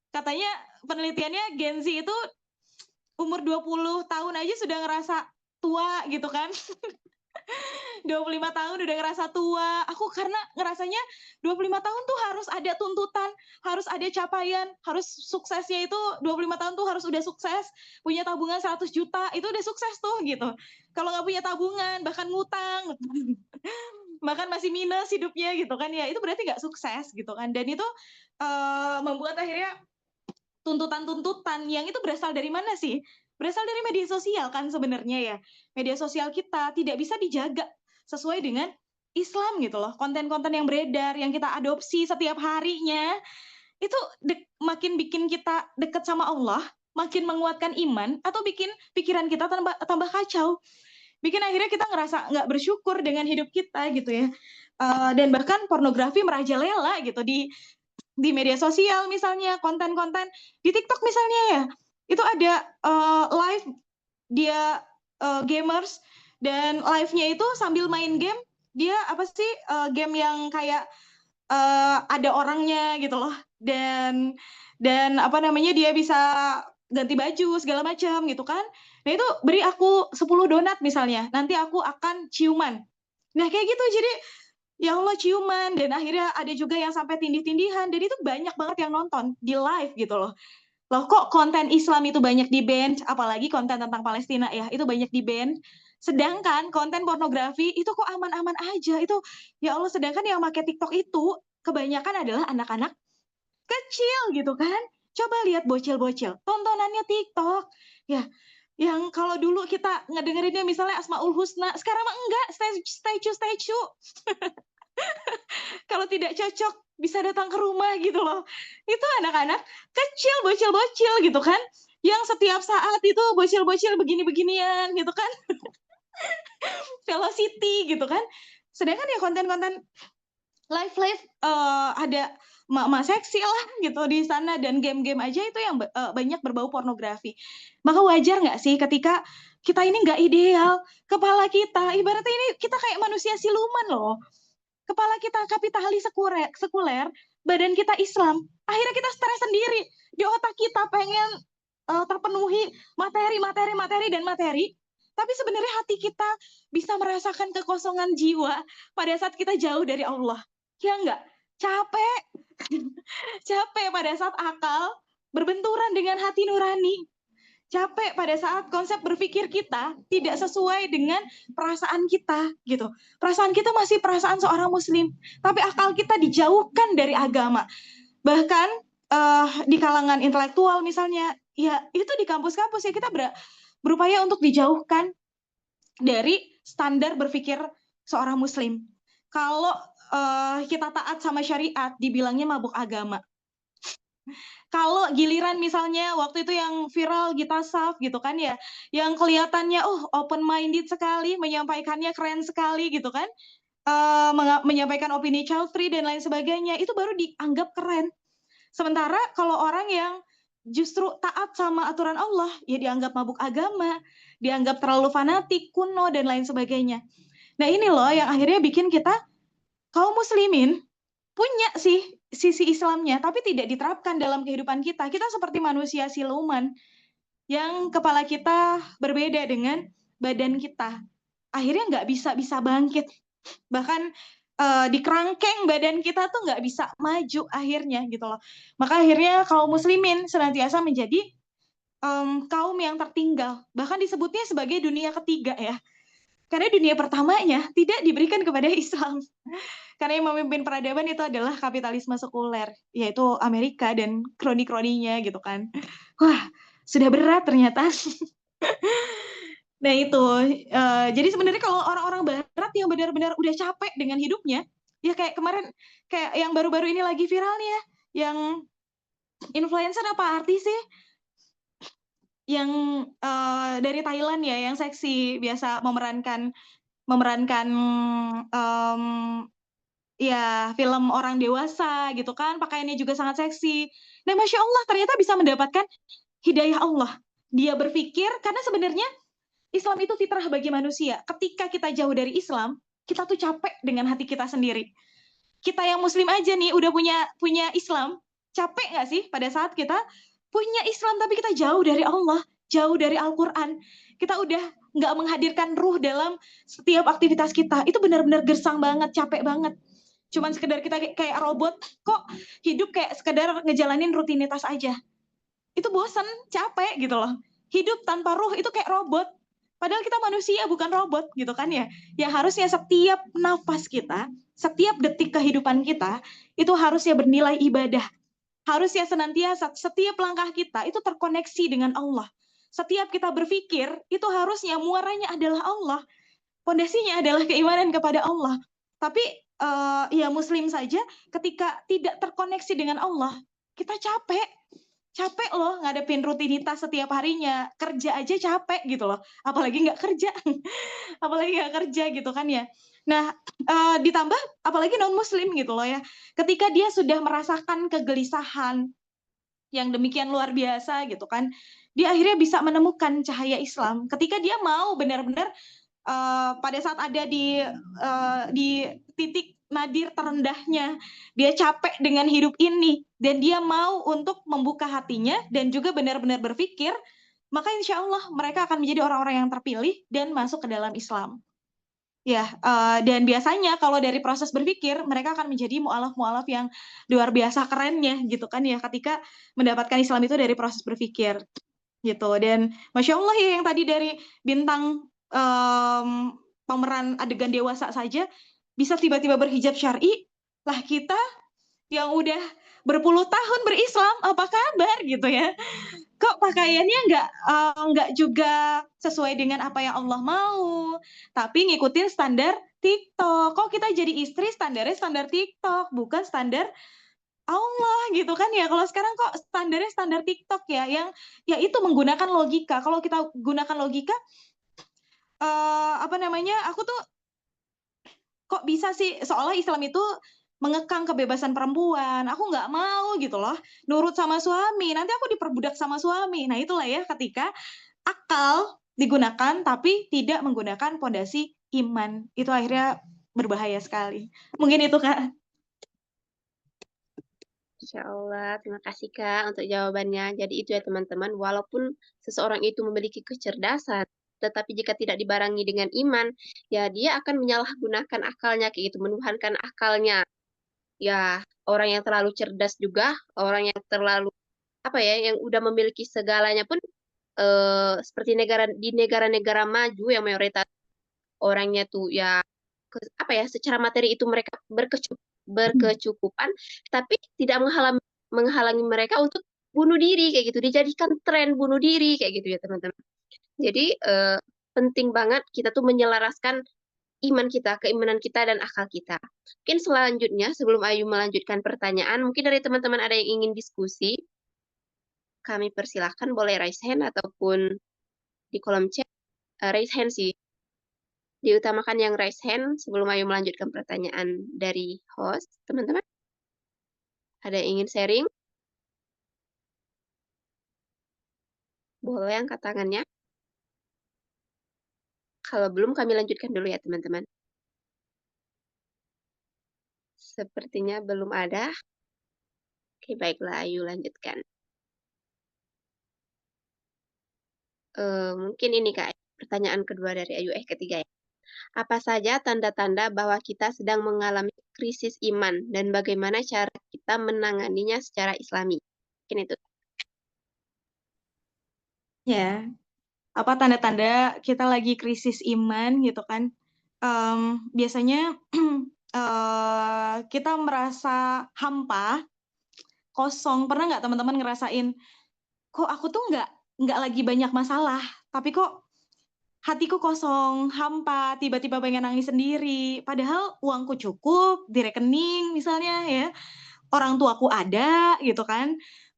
Katanya penelitiannya Gen Z itu umur 20 tahun aja sudah ngerasa tua gitu kan. 25 tahun udah ngerasa tua. Aku karena ngerasanya 25 tahun tuh harus ada tuntutan, harus ada capaian, harus suksesnya itu 25 tahun tuh harus udah sukses, punya tabungan 100 juta, itu udah sukses tuh gitu. Kalau nggak punya tabungan, bahkan ngutang, bahkan masih minus hidupnya gitu kan ya, itu berarti nggak sukses gitu kan. Dan itu membuat akhirnya tuntutan-tuntutan yang itu berasal dari mana sih? Berasal dari media sosial kan sebenarnya ya. Media sosial kita tidak bisa dijaga sesuai dengan Islam gitu loh. Konten-konten yang beredar, yang kita adopsi setiap harinya, itu makin bikin kita dekat sama Allah, makin menguatkan iman, atau bikin pikiran kita tambah kacau. Bikin akhirnya kita ngerasa nggak bersyukur dengan hidup kita gitu ya. Dan bahkan pornografi merajalela gitu di media sosial misalnya, konten-konten di TikTok misalnya ya, itu ada live dia gamers, dan live-nya itu sambil main game, dia apa sih game yang kayak ada orangnya gitu loh, dan apa namanya, dia bisa ganti baju segala macam gitu kan. Nah itu beri aku 10 donat misalnya, nanti aku akan ciuman. Nah kayak gitu, jadi ya Allah ciuman, dan akhirnya ada juga yang sampai tindih-tindihan, dan itu banyak banget yang nonton di live gitu loh. Loh kok konten Islam itu banyak di-ban, apalagi konten tentang Palestina ya, itu banyak di-ban. Sedangkan konten pornografi itu kok aman-aman aja. Itu ya Allah, sedangkan yang pakai TikTok itu kebanyakan adalah anak-anak kecil gitu kan. Coba lihat bocil-bocil, tontonannya TikTok. Ya, yang kalau dulu kita ngedengerinnya misalnya Asmaul Husna, sekarang mah enggak, statue. Kalau tidak cocok bisa datang ke rumah gitu loh. Itu anak-anak kecil, bocil-bocil gitu kan, yang setiap saat itu bocil-bocil begini-beginian gitu kan. Velocity gitu kan. Sedangkan ya konten-konten live ada mak-mak seksi lah gitu di sana, dan game-game aja itu yang banyak berbau pornografi. Maka wajar nggak sih ketika kita ini nggak ideal, kepala kita ibaratnya ini kita kayak manusia siluman loh. Kepala kita kapitalis sekuler, badan kita Islam, akhirnya kita stres sendiri. Di otak kita pengen terpenuhi materi, tapi sebenarnya hati kita bisa merasakan kekosongan jiwa pada saat kita jauh dari Allah. Ya enggak? Capek. Capek pada saat akal berbenturan dengan hati nurani. Capek pada saat konsep berpikir kita tidak sesuai dengan perasaan kita gitu. Perasaan kita masih perasaan seorang muslim, tapi akal kita dijauhkan dari agama. Bahkan di kalangan intelektual misalnya, ya itu di kampus-kampus ya kita berupaya untuk dijauhkan dari standar berpikir seorang muslim. Kalau kita taat sama syariat, dibilangnya mabuk agama. Kalau giliran misalnya waktu itu yang viral Gita Saf gitu kan ya, yang kelihatannya open minded sekali, menyampaikannya keren sekali gitu kan, menyampaikan opini child free dan lain sebagainya, itu baru dianggap keren. Sementara kalau orang yang justru taat sama aturan Allah, ya dianggap mabuk agama, dianggap terlalu fanatik, kuno dan lain sebagainya. Nah ini loh yang akhirnya bikin kita kaum muslimin punya sih sisi Islamnya, tapi tidak diterapkan dalam kehidupan kita. Kita seperti manusia siluman yang kepala kita berbeda dengan badan kita. Akhirnya nggak bisa bangkit. Bahkan di kerangkeng badan kita tuh nggak bisa maju akhirnya gitu loh. Maka akhirnya kaum muslimin senantiasa menjadi kaum yang tertinggal. Bahkan disebutnya sebagai dunia ketiga ya. Karena dunia pertamanya tidak diberikan kepada Islam. Karena yang memimpin peradaban itu adalah kapitalisme sekuler, yaitu Amerika dan kroni-kroninya gitu kan. Wah, sudah berat ternyata. Nah itu, jadi sebenarnya kalau orang-orang barat yang benar-benar udah capek dengan hidupnya, ya kayak kemarin, kayak yang baru-baru ini lagi viral nih ya, yang influencer apa artis sih, yang dari Thailand ya, yang seksi, biasa memerankan ya film orang dewasa gitu kan, pakaiannya juga sangat seksi. Nah Masya Allah ternyata bisa mendapatkan hidayah Allah. Dia berpikir, karena sebenarnya Islam itu fitrah bagi manusia. Ketika kita jauh dari Islam, kita tuh capek dengan hati kita sendiri. Kita yang muslim aja nih udah punya Islam, capek nggak sih pada saat kita punya Islam tapi kita jauh dari Allah, jauh dari Al-Quran. Kita udah nggak menghadirkan ruh dalam setiap aktivitas kita. Itu benar-benar gersang banget, capek banget. Cuman sekedar kita kayak robot, kok hidup kayak sekedar ngejalanin rutinitas aja. Itu bosan, capek gitu loh. Hidup tanpa ruh itu kayak robot. Padahal kita manusia bukan robot gitu kan ya. Ya harusnya setiap nafas kita, setiap detik kehidupan kita itu harusnya bernilai ibadah. Harusnya senantiasa setiap langkah kita itu terkoneksi dengan Allah. Setiap kita berpikir itu harusnya muaranya adalah Allah. Pondasinya adalah keimanan kepada Allah. Tapi ya Muslim saja ketika tidak terkoneksi dengan Allah, kita capek. Capek loh ngadepin rutinitas setiap harinya. Kerja aja capek gitu loh. Apalagi nggak kerja. Apalagi nggak kerja gitu kan ya. Nah, ditambah apalagi non-Muslim gitu loh ya. Ketika dia sudah merasakan kegelisahan yang demikian luar biasa gitu kan, dia akhirnya bisa menemukan cahaya Islam. Ketika dia mau benar-benar pada saat ada di titik nadir terendahnya, dia capek dengan hidup ini dan dia mau untuk membuka hatinya dan juga benar-benar berpikir, maka insya Allah mereka akan menjadi orang-orang yang terpilih dan masuk ke dalam Islam. Ya, dan biasanya kalau dari proses berpikir mereka akan menjadi mu'alaf-mu'alaf yang luar biasa kerennya gitu kan ya, ketika mendapatkan Islam itu dari proses berpikir gitu. Dan Masya Allah ya, yang tadi dari bintang pemeran adegan dewasa saja bisa tiba-tiba berhijab syar'i, lah kita yang udah berpuluh tahun berislam apa kabar gitu ya. Kok pakaiannya nggak juga sesuai dengan apa yang Allah mau, tapi ngikutin standar TikTok. Kok kita jadi istri standarnya standar TikTok, bukan standar Allah gitu kan ya. Kalau sekarang kok standarnya standar TikTok ya, yang ya itu menggunakan logika. Kalau kita gunakan logika, aku tuh kok bisa sih seolah Islam itu mengekang kebebasan perempuan. Aku nggak mau gitu loh, nurut sama suami. Nanti aku diperbudak sama suami. Nah itulah ya ketika akal digunakan tapi tidak menggunakan pondasi iman. Itu akhirnya berbahaya sekali. Mungkin itu Kak. Insya Allah, terima kasih Kak untuk jawabannya. Jadi itu ya teman-teman, walaupun seseorang itu memiliki kecerdasan, tetapi jika tidak dibarengi dengan iman, ya dia akan menyalahgunakan akalnya kayak gitu, menuhankan akalnya. Ya, orang yang terlalu cerdas juga, orang yang terlalu apa ya, yang udah memiliki segalanya pun seperti di negara-negara maju yang mayoritas orangnya tuh ya apa ya, secara materi itu mereka berkecukupan, tapi tidak menghalangi mereka untuk bunuh diri kayak gitu, dijadikan tren bunuh diri kayak gitu ya teman-teman. Jadi penting banget kita tuh menyelaraskan iman kita, keimanan kita dan akal kita. Mungkin selanjutnya sebelum Ayu melanjutkan pertanyaan, mungkin dari teman-teman ada yang ingin diskusi, kami persilahkan boleh raise hand ataupun di kolom chat. Raise hand sih, diutamakan yang raise hand sebelum Ayu melanjutkan pertanyaan dari host. Teman-teman, ada yang ingin sharing? Boleh angkat tangannya. Kalau belum, kami lanjutkan dulu ya teman-teman. Sepertinya belum ada. Oke, baiklah, Ayu lanjutkan. Mungkin ini Kak, pertanyaan kedua dari Ayu, ketiga ya. Apa saja tanda-tanda bahwa kita sedang mengalami krisis iman dan bagaimana cara kita menanganinya secara Islami? Mungkin itu. Ya, apa tanda-tanda kita lagi krisis iman gitu kan? Biasanya kita merasa hampa, kosong. Pernah nggak teman-teman ngerasain, kok aku tuh nggak lagi banyak masalah, tapi kok hatiku kosong, hampa, tiba-tiba pengen nangis sendiri. Padahal uangku cukup di rekening misalnya ya, orang tuaku ada gitu kan.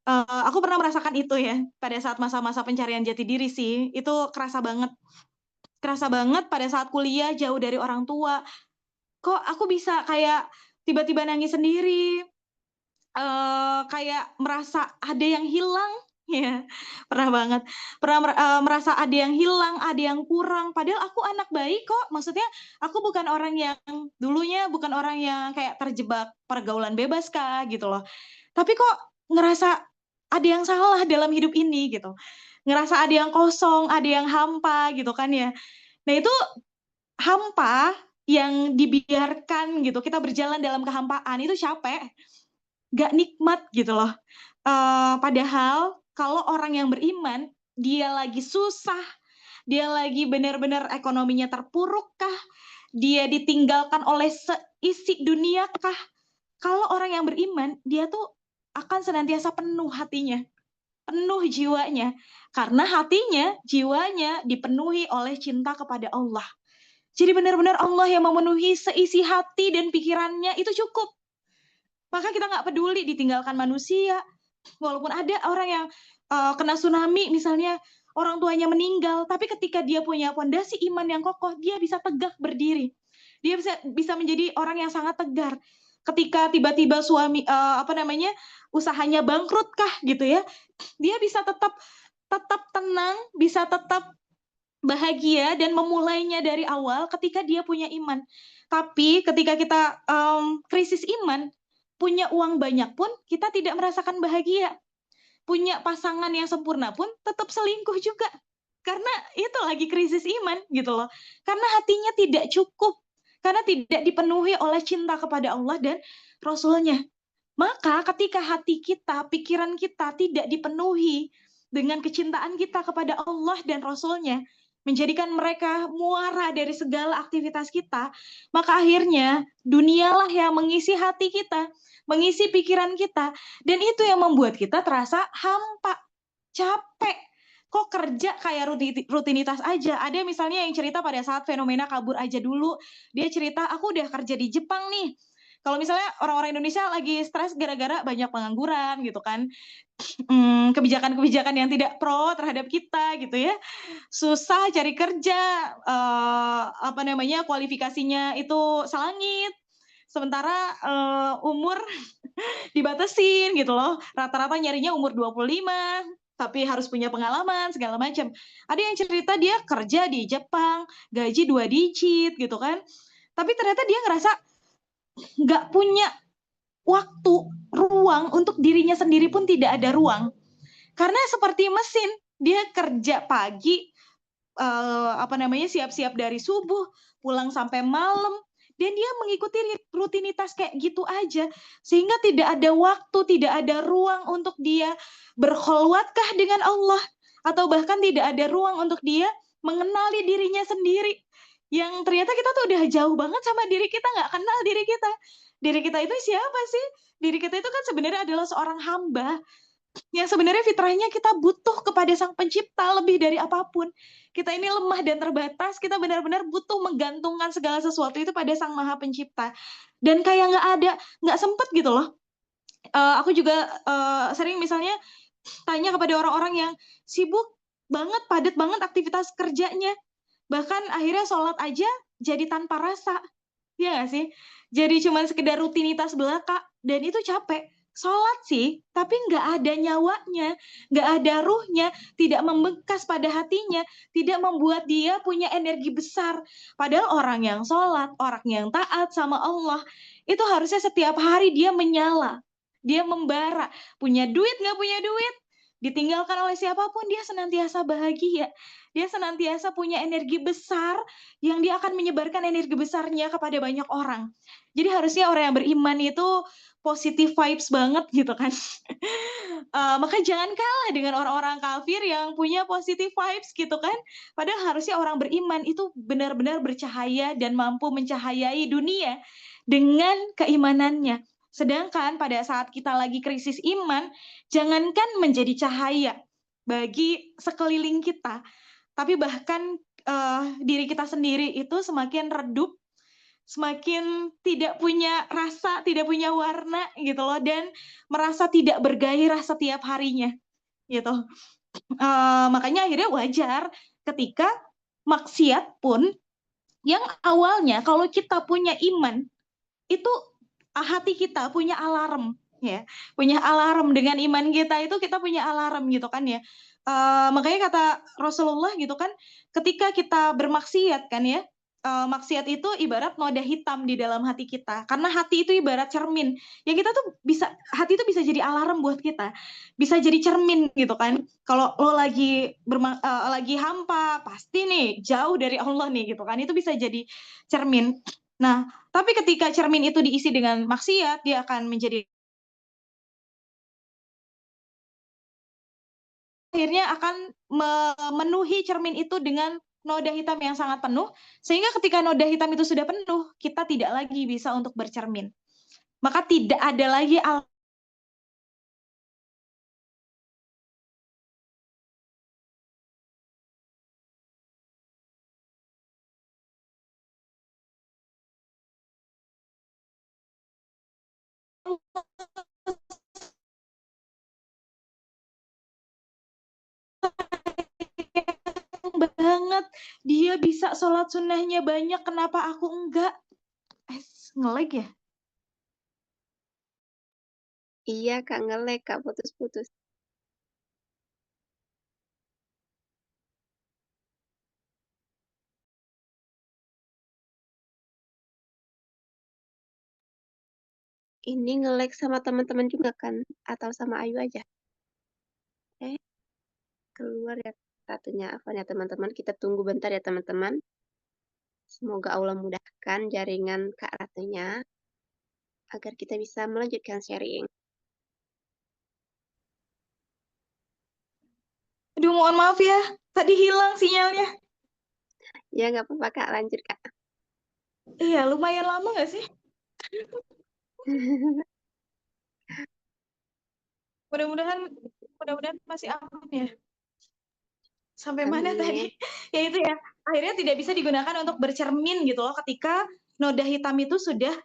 Aku pernah merasakan itu ya pada saat masa-masa pencarian jati diri sih. Itu kerasa banget. Kerasa banget pada saat kuliah jauh dari orang tua. Kok aku bisa kayak tiba-tiba nangis sendiri, kayak merasa ada yang hilang, ya pernah banget. Pernah merasa ada yang hilang, ada yang kurang, padahal aku anak baik kok. Maksudnya aku bukan orang yang dulunya bukan orang yang kayak terjebak pergaulan bebas kah gitu loh. Tapi kok ngerasa ada yang salah dalam hidup ini gitu. ngerasa ada yang kosong, ada yang hampa gitu kan ya. Nah itu hampa yang dibiarkan gitu, kita berjalan dalam kehampaan itu capek, gak nikmat gitu loh. Padahal kalau orang yang beriman, dia lagi susah, dia lagi benar-benar ekonominya terpuruk kah, dia ditinggalkan oleh seisi dunia kah, kalau orang yang beriman, dia tuh akan senantiasa penuh hatinya, penuh jiwanya, karena hatinya, jiwanya dipenuhi oleh cinta kepada Allah. Jadi benar-benar Allah yang memenuhi seisi hati dan pikirannya itu cukup. Maka kita nggak peduli ditinggalkan manusia. Walaupun ada orang yang kena tsunami misalnya, orang tuanya meninggal, tapi ketika dia punya fondasi iman yang kokoh, dia bisa tegak berdiri. Dia bisa menjadi orang yang sangat tegar. Ketika tiba-tiba suami usahanya bangkrut kah gitu ya, dia bisa tetap tenang, bisa tetap bahagia dan memulainya dari awal ketika dia punya iman. Tapi ketika kita krisis iman, punya uang banyak pun kita tidak merasakan bahagia. Punya pasangan yang sempurna pun tetap selingkuh juga. Karena itu lagi krisis iman gitu loh. Karena hatinya tidak cukup. Karena tidak dipenuhi oleh cinta kepada Allah dan Rasul-Nya. Maka ketika hati kita, pikiran kita tidak dipenuhi dengan kecintaan kita kepada Allah dan Rasul-Nya, menjadikan mereka muara dari segala aktivitas kita, maka akhirnya dunialah yang mengisi hati kita, mengisi pikiran kita, dan itu yang membuat kita terasa hampa, capek. Kok kerja kayak rutinitas aja. Ada misalnya yang cerita pada saat fenomena kabur aja dulu, dia cerita, aku udah kerja di Jepang nih. Kalau misalnya orang-orang Indonesia lagi stres gara-gara banyak pengangguran gitu kan, kebijakan-kebijakan yang tidak pro terhadap kita gitu ya, susah cari kerja, kualifikasinya itu selangit, sementara umur dibatasin gitu loh, rata-rata nyarinya umur 25, tapi harus punya pengalaman segala macam. Ada yang cerita dia kerja di Jepang, gaji 2 digit gitu kan, tapi ternyata dia ngerasa nggak punya waktu, ruang untuk dirinya sendiri pun tidak ada ruang. Karena seperti mesin, dia kerja pagi, siap-siap dari subuh, pulang sampai malam, dan dia mengikuti rutinitas kayak gitu aja, sehingga tidak ada waktu, tidak ada ruang untuk dia berkholwatkah dengan Allah, atau bahkan tidak ada ruang untuk dia mengenali dirinya sendiri. Yang ternyata kita tuh udah jauh banget sama diri kita, nggak kenal diri kita. Diri kita itu siapa sih? Diri kita itu kan sebenarnya adalah seorang hamba yang sebenarnya fitrahnya kita butuh kepada Sang Pencipta lebih dari apapun. Kita ini lemah dan terbatas, kita benar-benar butuh menggantungkan segala sesuatu itu pada Sang Maha Pencipta. Dan kayak nggak sempet gitu loh. Aku juga sering misalnya tanya kepada orang-orang yang sibuk banget, padat banget aktivitas kerjanya. Bahkan akhirnya sholat aja jadi tanpa rasa. Iya nggak sih? Jadi cuma sekedar rutinitas belaka, dan itu capek. Sholat sih, tapi nggak ada nyawanya, nggak ada ruhnya, tidak membekas pada hatinya, tidak membuat dia punya energi besar. Padahal orang yang sholat, orang yang taat sama Allah, itu harusnya setiap hari dia menyala, dia membara, punya duit nggak punya duit, ditinggalkan oleh siapapun, dia senantiasa bahagia. Dia senantiasa punya energi besar yang dia akan menyebarkan energi besarnya kepada banyak orang. Jadi harusnya orang yang beriman itu positive vibes banget gitu kan. Maka jangan kalah dengan orang-orang kafir yang punya positive vibes gitu kan. Padahal harusnya orang beriman itu benar-benar bercahaya dan mampu mencahayai dunia dengan keimanannya. Sedangkan pada saat kita lagi krisis iman, jangankan menjadi cahaya bagi sekeliling kita, tapi bahkan diri kita sendiri itu semakin redup, semakin tidak punya rasa, tidak punya warna gitu loh, dan merasa tidak bergairah setiap harinya gitu. Makanya akhirnya wajar ketika maksiat pun yang awalnya kalau kita punya iman itu hati kita punya alarm ya, punya alarm dengan iman kita itu kita punya alarm gitu kan ya. Makanya kata Rasulullah gitu kan, ketika kita bermaksiat kan ya, maksiat itu ibarat noda hitam di dalam hati kita. Karena hati itu ibarat cermin. Ya kita tuh hati itu bisa jadi alarm buat kita. Bisa jadi cermin gitu kan. Kalau lo lagi hampa, pasti nih jauh dari Allah nih gitu kan. Itu bisa jadi cermin. Nah, tapi ketika cermin itu diisi dengan maksiat, dia akan menjadi akhirnya akan memenuhi cermin itu dengan noda hitam yang sangat penuh, sehingga ketika noda hitam itu sudah penuh, kita tidak lagi bisa untuk bercermin. Maka tidak ada lagi banget, dia bisa sholat sunnahnya banyak, kenapa aku enggak? Ngelag ya? Iya, Kak, nge-lag, Kak, putus-putus. Ini nge-lag sama teman-teman juga kan? Atau sama Ayu aja? Keluar ya satunya apa ya teman-teman. Kita tunggu bentar ya teman-teman. Semoga Allah mudahkan jaringan Kak Ratunya agar kita bisa melanjutkan sharing. Aduh, mohon maaf ya, tadi hilang sinyalnya. Ya nggak apa-apa Kak, lanjut Kak. Iya, lumayan lama nggak sih? Mudah-mudahan masih aman ya. Sampai mana Amin. tadi? Ya itu ya, akhirnya tidak bisa digunakan untuk bercermin gitu loh ketika noda hitam itu sudah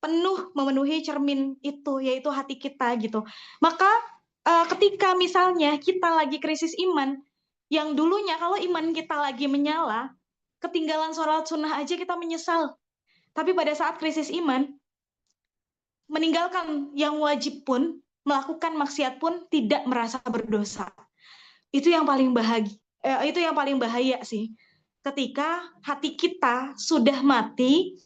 penuh memenuhi cermin itu, yaitu hati kita gitu. Maka ketika misalnya kita lagi krisis iman, yang dulunya kalau iman kita lagi menyala, ketinggalan sholat sunnah aja kita menyesal. Tapi pada saat krisis iman, meninggalkan yang wajib pun, melakukan maksiat pun tidak merasa berdosa. Itu yang paling itu yang paling bahaya sih. Ketika hati kita sudah mati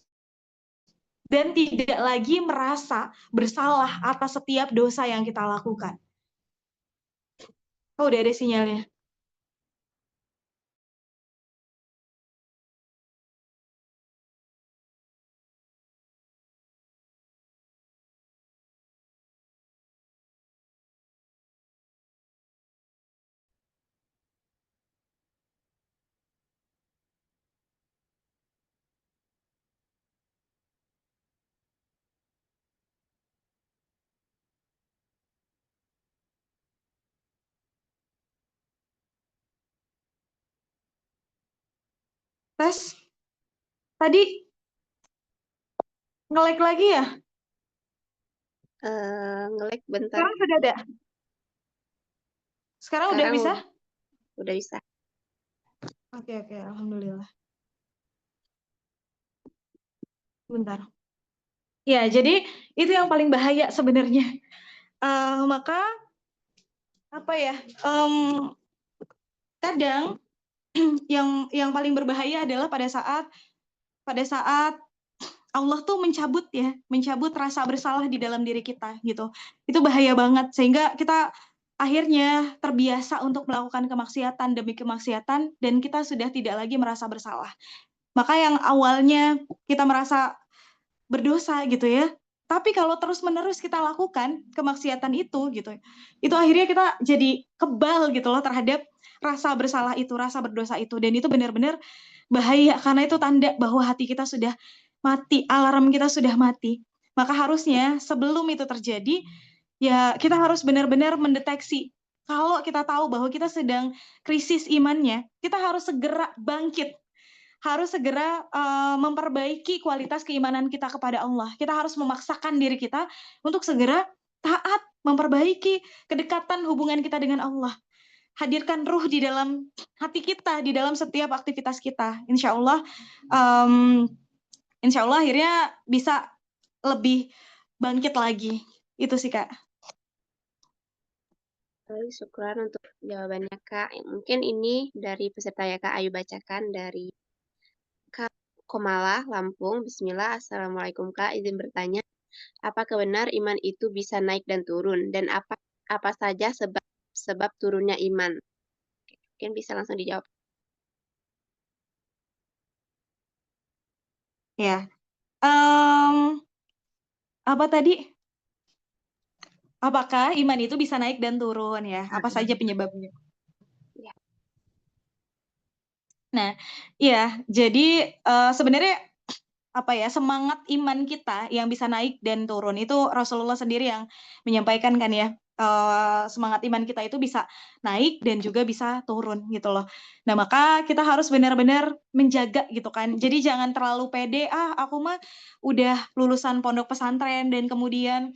dan tidak lagi merasa bersalah atas setiap dosa yang kita lakukan. Oh, udah ada sinyalnya. Tes, tadi nge-lag lagi ya? Nge-lag bentar. Sekarang sudah ada? Sekarang udah Sekarang bisa? udah bisa. Oke, alhamdulillah. Bentar. Ya, jadi itu yang paling bahaya sebenarnya. Maka apa ya? Kadang yang paling berbahaya adalah pada saat Allah tuh mencabut rasa bersalah di dalam diri kita gitu. Itu bahaya banget sehingga kita akhirnya terbiasa untuk melakukan kemaksiatan demi kemaksiatan dan kita sudah tidak lagi merasa bersalah. Maka yang awalnya kita merasa berdosa gitu ya, tapi kalau terus-menerus kita lakukan kemaksiatan itu gitu, itu akhirnya kita jadi kebal gitu loh terhadap rasa bersalah itu, rasa berdosa itu, dan itu benar-benar bahaya karena itu tanda bahwa hati kita sudah mati, alarm kita sudah mati. Maka harusnya sebelum itu terjadi, ya kita harus benar-benar mendeteksi. Kalau kita tahu bahwa kita sedang krisis imannya, kita harus segera bangkit, harus segera memperbaiki kualitas keimanan kita kepada Allah. Kita harus memaksakan diri kita untuk segera taat, memperbaiki kedekatan hubungan kita dengan Allah. Hadirkan ruh di dalam hati kita, di dalam setiap aktivitas kita. Insya Allah akhirnya bisa lebih bangkit lagi. Itu sih, Kak. Syukuran untuk jawabannya Kak. Mungkin ini dari peserta ya Kak Ayu bacakan dari Kak Komalah, Lampung. Bismillah. Assalamualaikum Kak. Izin bertanya, apakah benar iman itu bisa naik dan turun? Dan apa saja sebab turunnya iman? Mungkin bisa langsung dijawab. Ya. Em, apa tadi? Apakah iman itu bisa naik dan turun ya? Apa saja penyebabnya? Ya. Nah, iya. Jadi sebenarnya apa ya, semangat iman kita yang bisa naik dan turun itu Rasulullah sendiri yang menyampaikan kan ya. Semangat iman kita itu bisa naik dan juga bisa turun gitu loh. Nah, maka kita harus benar-benar menjaga gitu kan. Jadi jangan terlalu pede, aku mah udah lulusan pondok pesantren dan kemudian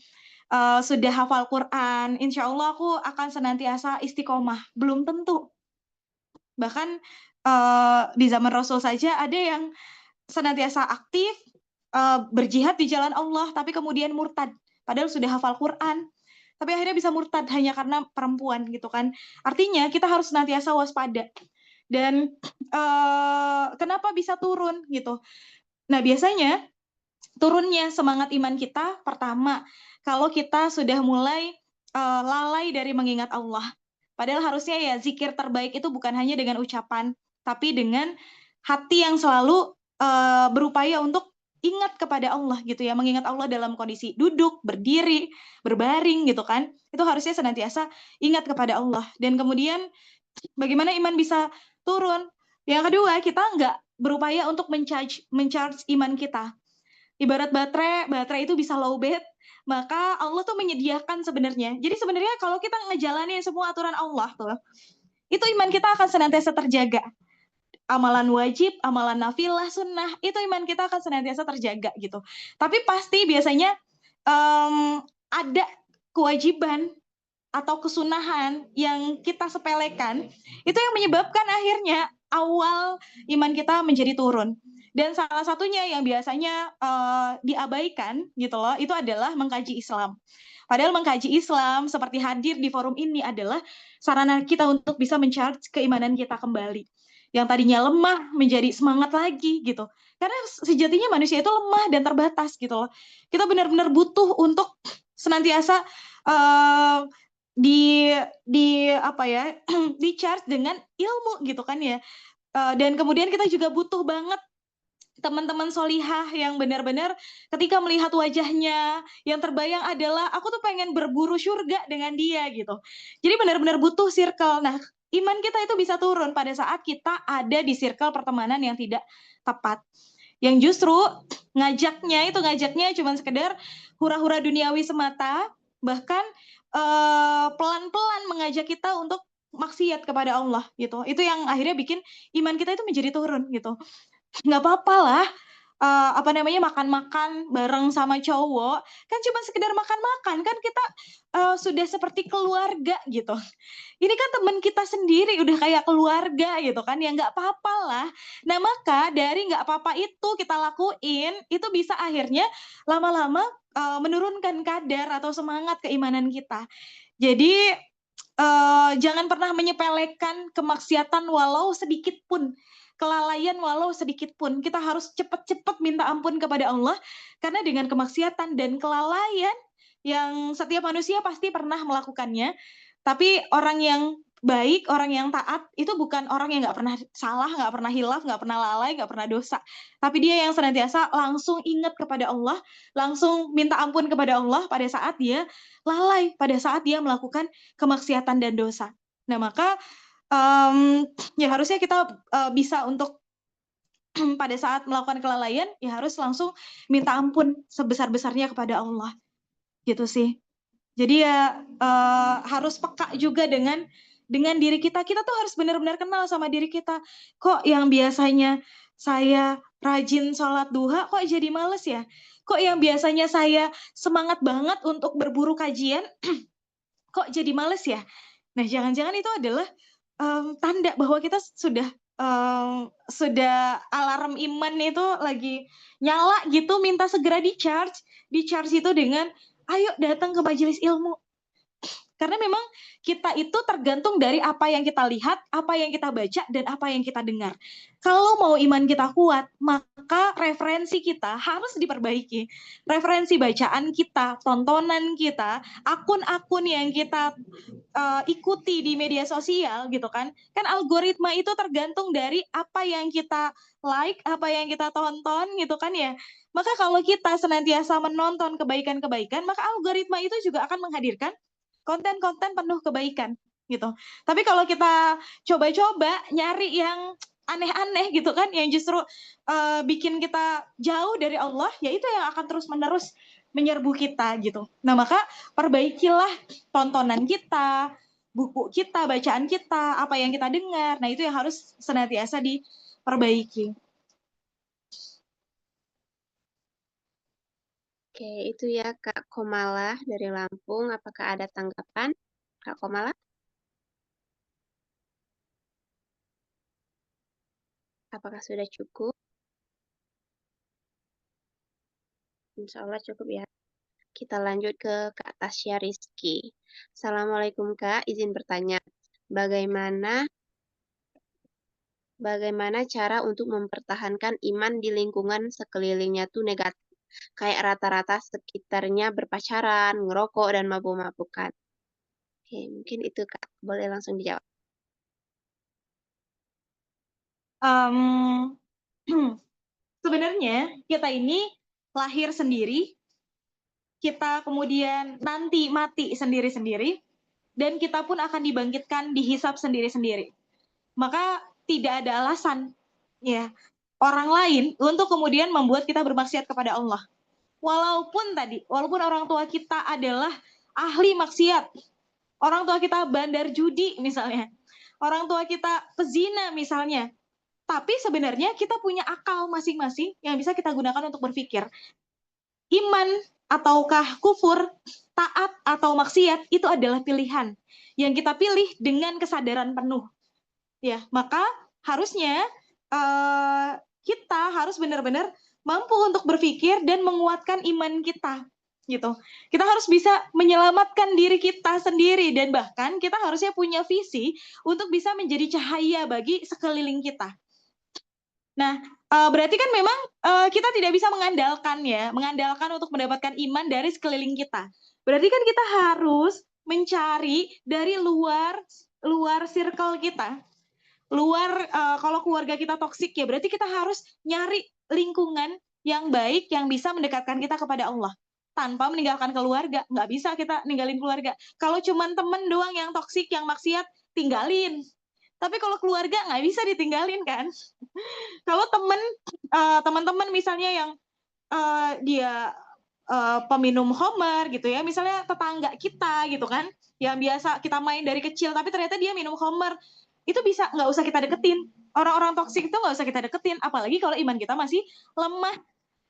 sudah hafal Quran, insya Allah aku akan senantiasa istiqomah. Belum tentu. Bahkan di zaman Rasul saja ada yang senantiasa aktif berjihad di jalan Allah, tapi kemudian murtad. Padahal sudah hafal Quran, tapi akhirnya bisa murtad hanya karena perempuan gitu kan. Artinya kita harus senantiasa waspada. Dan kenapa bisa turun gitu? Nah, biasanya turunnya semangat iman kita pertama kalau kita sudah mulai lalai dari mengingat Allah. Padahal harusnya ya zikir terbaik itu bukan hanya dengan ucapan, tapi dengan hati yang selalu berupaya untuk ingat kepada Allah gitu ya, mengingat Allah dalam kondisi duduk, berdiri, berbaring gitu kan. Itu harusnya senantiasa ingat kepada Allah. Dan kemudian bagaimana iman bisa turun? Yang kedua, kita nggak berupaya untuk mencharge iman kita. Ibarat baterai itu bisa lowbat, maka Allah tuh menyediakan sebenarnya. Jadi sebenarnya kalau kita ngejalanin semua aturan Allah tuh, itu iman kita akan senantiasa terjaga. Amalan wajib, amalan nafilah, sunnah, itu iman kita akan senantiasa terjaga gitu. Tapi pasti biasanya ada kewajiban atau kesunahan yang kita sepelekan, itu yang menyebabkan akhirnya awal iman kita menjadi turun. Dan salah satunya yang biasanya diabaikan gitu loh, itu adalah mengkaji Islam. Padahal mengkaji Islam seperti hadir di forum ini adalah sarana kita untuk bisa mencharge keimanan kita kembali. Yang tadinya lemah menjadi semangat lagi gitu. Karena sejatinya manusia itu lemah dan terbatas gitu loh. Kita benar-benar butuh untuk senantiasa uh, di apa ya di charge dengan ilmu gitu kan ya. Dan kemudian kita juga butuh banget teman-teman solihah yang benar-benar ketika melihat wajahnya yang terbayang adalah aku tuh pengen berburu surga dengan dia gitu. Jadi benar-benar butuh circle. Nah, iman kita itu bisa turun pada saat kita ada di circle pertemanan yang tidak tepat. Yang justru ngajaknya cuma sekedar hura-hura duniawi semata, bahkan pelan-pelan mengajak kita untuk maksiat kepada Allah gitu. Itu yang akhirnya bikin iman kita itu menjadi turun gitu. Nggak apa-apa lah makan-makan bareng sama cowok, kan cuma sekedar makan-makan, kan kita sudah seperti keluarga gitu. Ini kan teman kita sendiri, udah kayak keluarga gitu kan, ya nggak apa-apa lah. Nah, maka dari nggak apa-apa itu kita lakuin, itu bisa akhirnya lama-lama menurunkan kadar atau semangat keimanan kita. Jadi jangan pernah menyepelekan kemaksiatan walau sedikit pun, kelalaian walau sedikit pun. Kita harus cepat-cepat minta ampun kepada Allah, karena dengan kemaksiatan dan kelalaian yang setiap manusia pasti pernah melakukannya, tapi orang yang baik, orang yang taat, itu bukan orang yang nggak pernah salah, nggak pernah hilaf, nggak pernah lalai, nggak pernah dosa. Tapi dia yang senantiasa langsung ingat kepada Allah, langsung minta ampun kepada Allah pada saat dia lalai, pada saat dia melakukan kemaksiatan dan dosa. Nah, maka ya harusnya kita bisa untuk pada saat melakukan kelalaian, ya harus langsung minta ampun sebesar-besarnya kepada Allah. Gitu sih. Jadi ya harus peka juga dengan diri kita. Kita tuh harus benar-benar kenal sama diri kita. Kok yang biasanya saya rajin sholat duha, kok jadi males ya? Kok yang biasanya saya semangat banget untuk berburu kajian, kok jadi males ya? Nah, jangan-jangan itu adalah tanda bahwa kita sudah alarm iman itu lagi nyala gitu, minta segera di charge itu dengan ayo datang ke majelis ilmu. Karena memang kita itu tergantung dari apa yang kita lihat, apa yang kita baca, dan apa yang kita dengar. Kalau mau iman kita kuat, maka referensi kita harus diperbaiki. Referensi bacaan kita, tontonan kita, akun-akun yang kita ikuti di media sosial gitu kan. Kan algoritma itu tergantung dari apa yang kita like, apa yang kita tonton gitu kan ya. Maka kalau kita senantiasa menonton kebaikan-kebaikan, maka algoritma itu juga akan menghadirkan konten-konten penuh kebaikan gitu. Tapi kalau kita coba-coba nyari yang aneh-aneh gitu kan, yang justru bikin kita jauh dari Allah, ya itu yang akan terus-menerus menyerbu kita gitu. Nah, maka perbaikilah tontonan kita, buku kita, bacaan kita, apa yang kita dengar. Nah, itu yang harus senantiasa diperbaiki. Oke, itu ya Kak Komala dari Lampung. Apakah ada tanggapan, Kak Komala? Apakah sudah cukup? Insya Allah cukup ya. Kita lanjut ke Kak Tasya Rizky. Assalamualaikum Kak, izin bertanya. Bagaimana cara untuk mempertahankan iman di lingkungan sekelilingnya tuh negatif? Kayak rata-rata sekitarnya berpacaran, ngerokok, dan mabuk-mabukan. Oke, mungkin itu Kak. Boleh langsung dijawab. Um, sebenarnya kita ini lahir sendiri, kita kemudian nanti mati sendiri-sendiri, dan kita pun akan dibangkitkan, dihisap sendiri-sendiri. Maka tidak ada alasan ya orang lain untuk kemudian membuat kita bermaksiat kepada Allah. Walaupun orang tua kita adalah ahli maksiat, orang tua kita bandar judi misalnya, orang tua kita pezina misalnya, tapi sebenarnya kita punya akal masing-masing yang bisa kita gunakan untuk berpikir. Iman ataukah kufur, taat atau maksiat, itu adalah pilihan yang kita pilih dengan kesadaran penuh. Ya, maka harusnya kita harus benar-benar mampu untuk berpikir dan menguatkan iman kita gitu. Kita harus bisa menyelamatkan diri kita sendiri, dan bahkan kita harusnya punya visi untuk bisa menjadi cahaya bagi sekeliling kita. Nah, berarti kan memang kita tidak bisa mengandalkan untuk mendapatkan iman dari sekeliling kita. Berarti kan kita harus mencari dari luar circle kita. Kalau keluarga kita toksik ya berarti kita harus nyari lingkungan yang baik yang bisa mendekatkan kita kepada Allah tanpa meninggalkan keluarga. Nggak bisa kita ninggalin keluarga. Kalau cuma temen doang yang toksik, yang maksiat, tinggalin. Tapi kalau keluarga nggak bisa ditinggalin kan. Kalau teman-teman misalnya yang dia peminum khamar gitu ya, misalnya tetangga kita gitu kan, yang biasa kita main dari kecil tapi ternyata dia minum khamar, itu bisa nggak usah kita deketin. Orang-orang toksik itu nggak usah kita deketin, apalagi kalau iman kita masih lemah.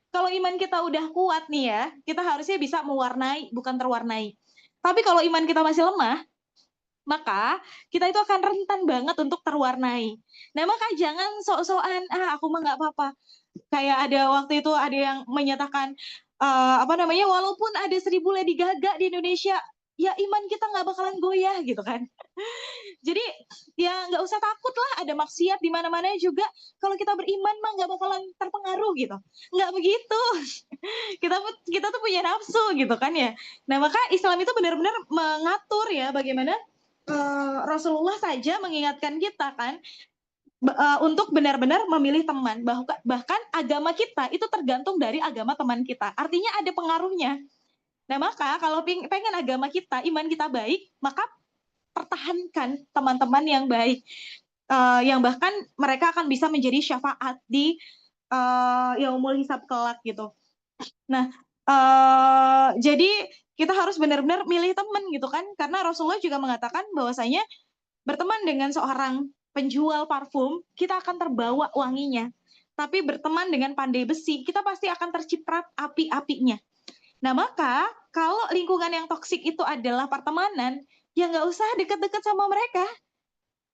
Kalau iman kita udah kuat nih ya, kita harusnya bisa mewarnai, bukan terwarnai. Tapi kalau iman kita masih lemah, maka kita itu akan rentan banget untuk terwarnai. Nah, maka jangan sok-sokan, aku mah nggak apa-apa. Kayak ada waktu itu ada yang menyatakan, walaupun ada 1000 Lady Gaga di Indonesia, ya iman kita nggak bakalan goyah gitu kan. Jadi ya nggak usah takut lah ada maksiat di mana-mana juga. Kalau kita beriman mah nggak bakalan terpengaruh gitu. Nggak begitu. kita tuh punya nafsu gitu kan ya. Nah, maka Islam itu benar-benar mengatur ya bagaimana Rasulullah saja mengingatkan kita kan untuk benar-benar memilih teman. Bahkan agama kita itu tergantung dari agama teman kita. Artinya ada pengaruhnya. Nah, maka kalau pengen agama kita, iman kita baik, maka pertahankan teman-teman yang baik. Yang bahkan mereka akan bisa menjadi syafaat di yaumul hisab kelak gitu. Nah, jadi kita harus benar-benar milih teman gitu kan, karena Rasulullah juga mengatakan bahwasanya berteman dengan seorang penjual parfum, kita akan terbawa wanginya. Tapi berteman dengan pandai besi, kita pasti akan terciprat api-apinya. Nah, maka kalau lingkungan yang toksik itu adalah pertemanan, ya nggak usah deket-deket sama mereka.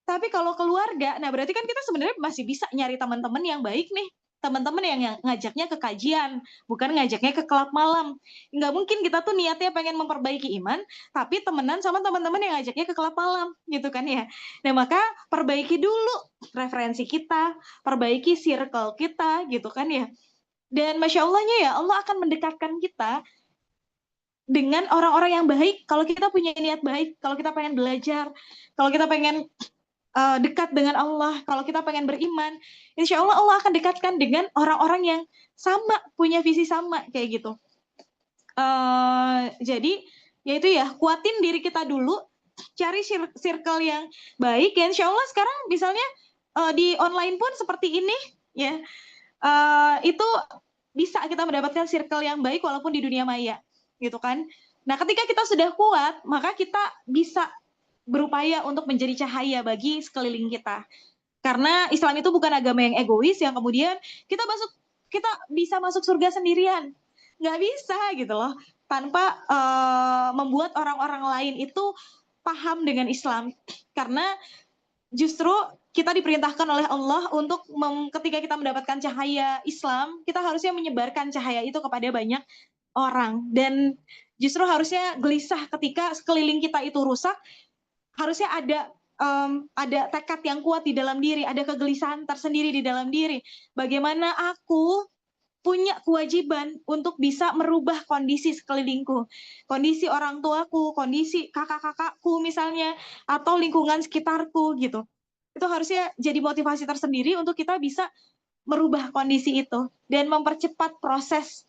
Tapi kalau keluarga, nah berarti kan kita sebenarnya masih bisa nyari teman-teman yang baik nih. teman-teman yang ngajaknya ke kajian, bukan ngajaknya ke klub malam. Nggak mungkin kita tuh niatnya pengen memperbaiki iman, tapi temenan sama teman-teman yang ngajaknya ke klub malam, gitu kan ya. Nah, maka perbaiki dulu referensi kita, perbaiki circle kita, gitu kan ya. Dan Masya Allahnya ya, Allah akan mendekatkan kita dengan orang-orang yang baik. Kalau kita punya niat baik, kalau kita pengen belajar, kalau kita pengen dekat dengan Allah, kalau kita pengen beriman, insya Allah Allah akan dekatkan dengan orang-orang yang sama, punya visi sama, kayak gitu. Jadi, yaitu ya, kuatin diri kita dulu, cari circle yang baik, ya insya Allah sekarang misalnya di online pun seperti ini, ya, itu bisa kita mendapatkan circle yang baik walaupun di dunia maya, gitu kan. Nah, ketika kita sudah kuat, maka kita bisa berupaya untuk menjadi cahaya bagi sekeliling kita. Karena Islam itu bukan agama yang egois yang kemudian kita bisa masuk surga sendirian. Nggak bisa gitu loh. Tanpa membuat orang-orang lain itu paham dengan Islam. Karena justru kita diperintahkan oleh Allah untuk ketika kita mendapatkan cahaya Islam, kita harusnya menyebarkan cahaya itu kepada banyak orang. Dan justru harusnya gelisah ketika sekeliling kita itu rusak, harusnya ada tekad yang kuat di dalam diri, ada kegelisahan tersendiri di dalam diri. Bagaimana aku punya kewajiban untuk bisa merubah kondisi sekelilingku, kondisi orang tuaku, kondisi kakak-kakakku misalnya, atau lingkungan sekitarku gitu. Itu harusnya jadi motivasi tersendiri untuk kita bisa merubah kondisi itu dan mempercepat proses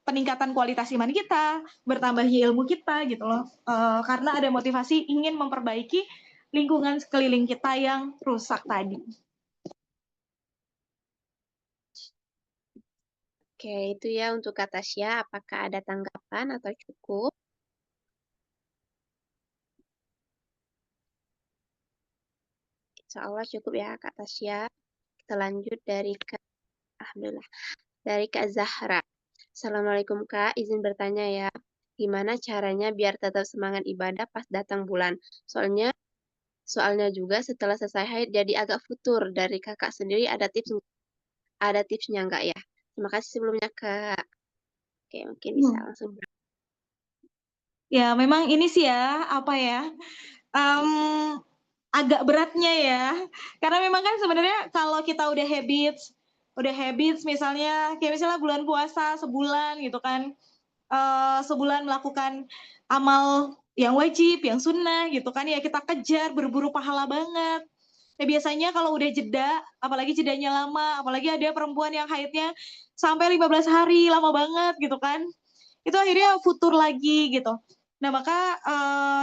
peningkatan kualitas iman kita, bertambahnya ilmu kita gitu loh. Karena ada motivasi ingin memperbaiki lingkungan sekeliling kita yang rusak tadi. Oke, itu ya untuk Kak Tasya. Apakah ada tanggapan atau cukup? Insya Allah cukup ya Kak Tasya. Kita lanjut dari Kak, Alhamdulillah, dari Kak Zahra. Assalamualaikum Kak, izin bertanya ya. Gimana caranya biar tetap semangat ibadah pas datang bulan? Soalnya juga setelah selesai haid jadi agak futur. Dari Kakak sendiri ada tipsnya nggak ya? Terima kasih sebelumnya Kak. Oke, mungkin bisa langsung. Ya, memang ini sih ya, apa ya, agak beratnya ya. Karena memang kan sebenarnya kalau kita udah habits misalnya, kayak misalnya bulan puasa sebulan gitu kan, sebulan melakukan amal yang wajib, yang sunnah gitu kan, ya kita kejar, berburu pahala banget. Ya biasanya kalau udah jeda, apalagi jedanya lama, apalagi ada perempuan yang haidnya sampai 15 hari, lama banget gitu kan, itu akhirnya futur lagi gitu. Nah, maka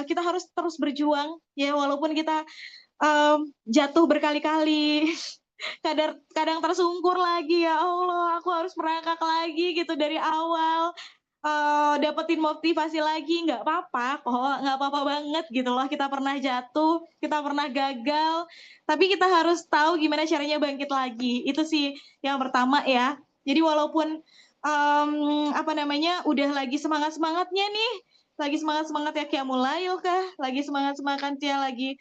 kita harus terus berjuang ya, walaupun kita jatuh berkali-kali, kadang tersungkur lagi, ya Allah aku harus merangkak lagi gitu dari awal, dapetin motivasi lagi, nggak apa-apa kok, nggak apa-apa banget gitu loh, kita pernah jatuh, kita pernah gagal, tapi kita harus tahu gimana caranya bangkit lagi. Itu sih yang pertama ya. Jadi walaupun udah lagi semangat-semangatnya nih, lagi semangat-semangatnya qiyamul lail kah, lagi semangat-semangatnya lagi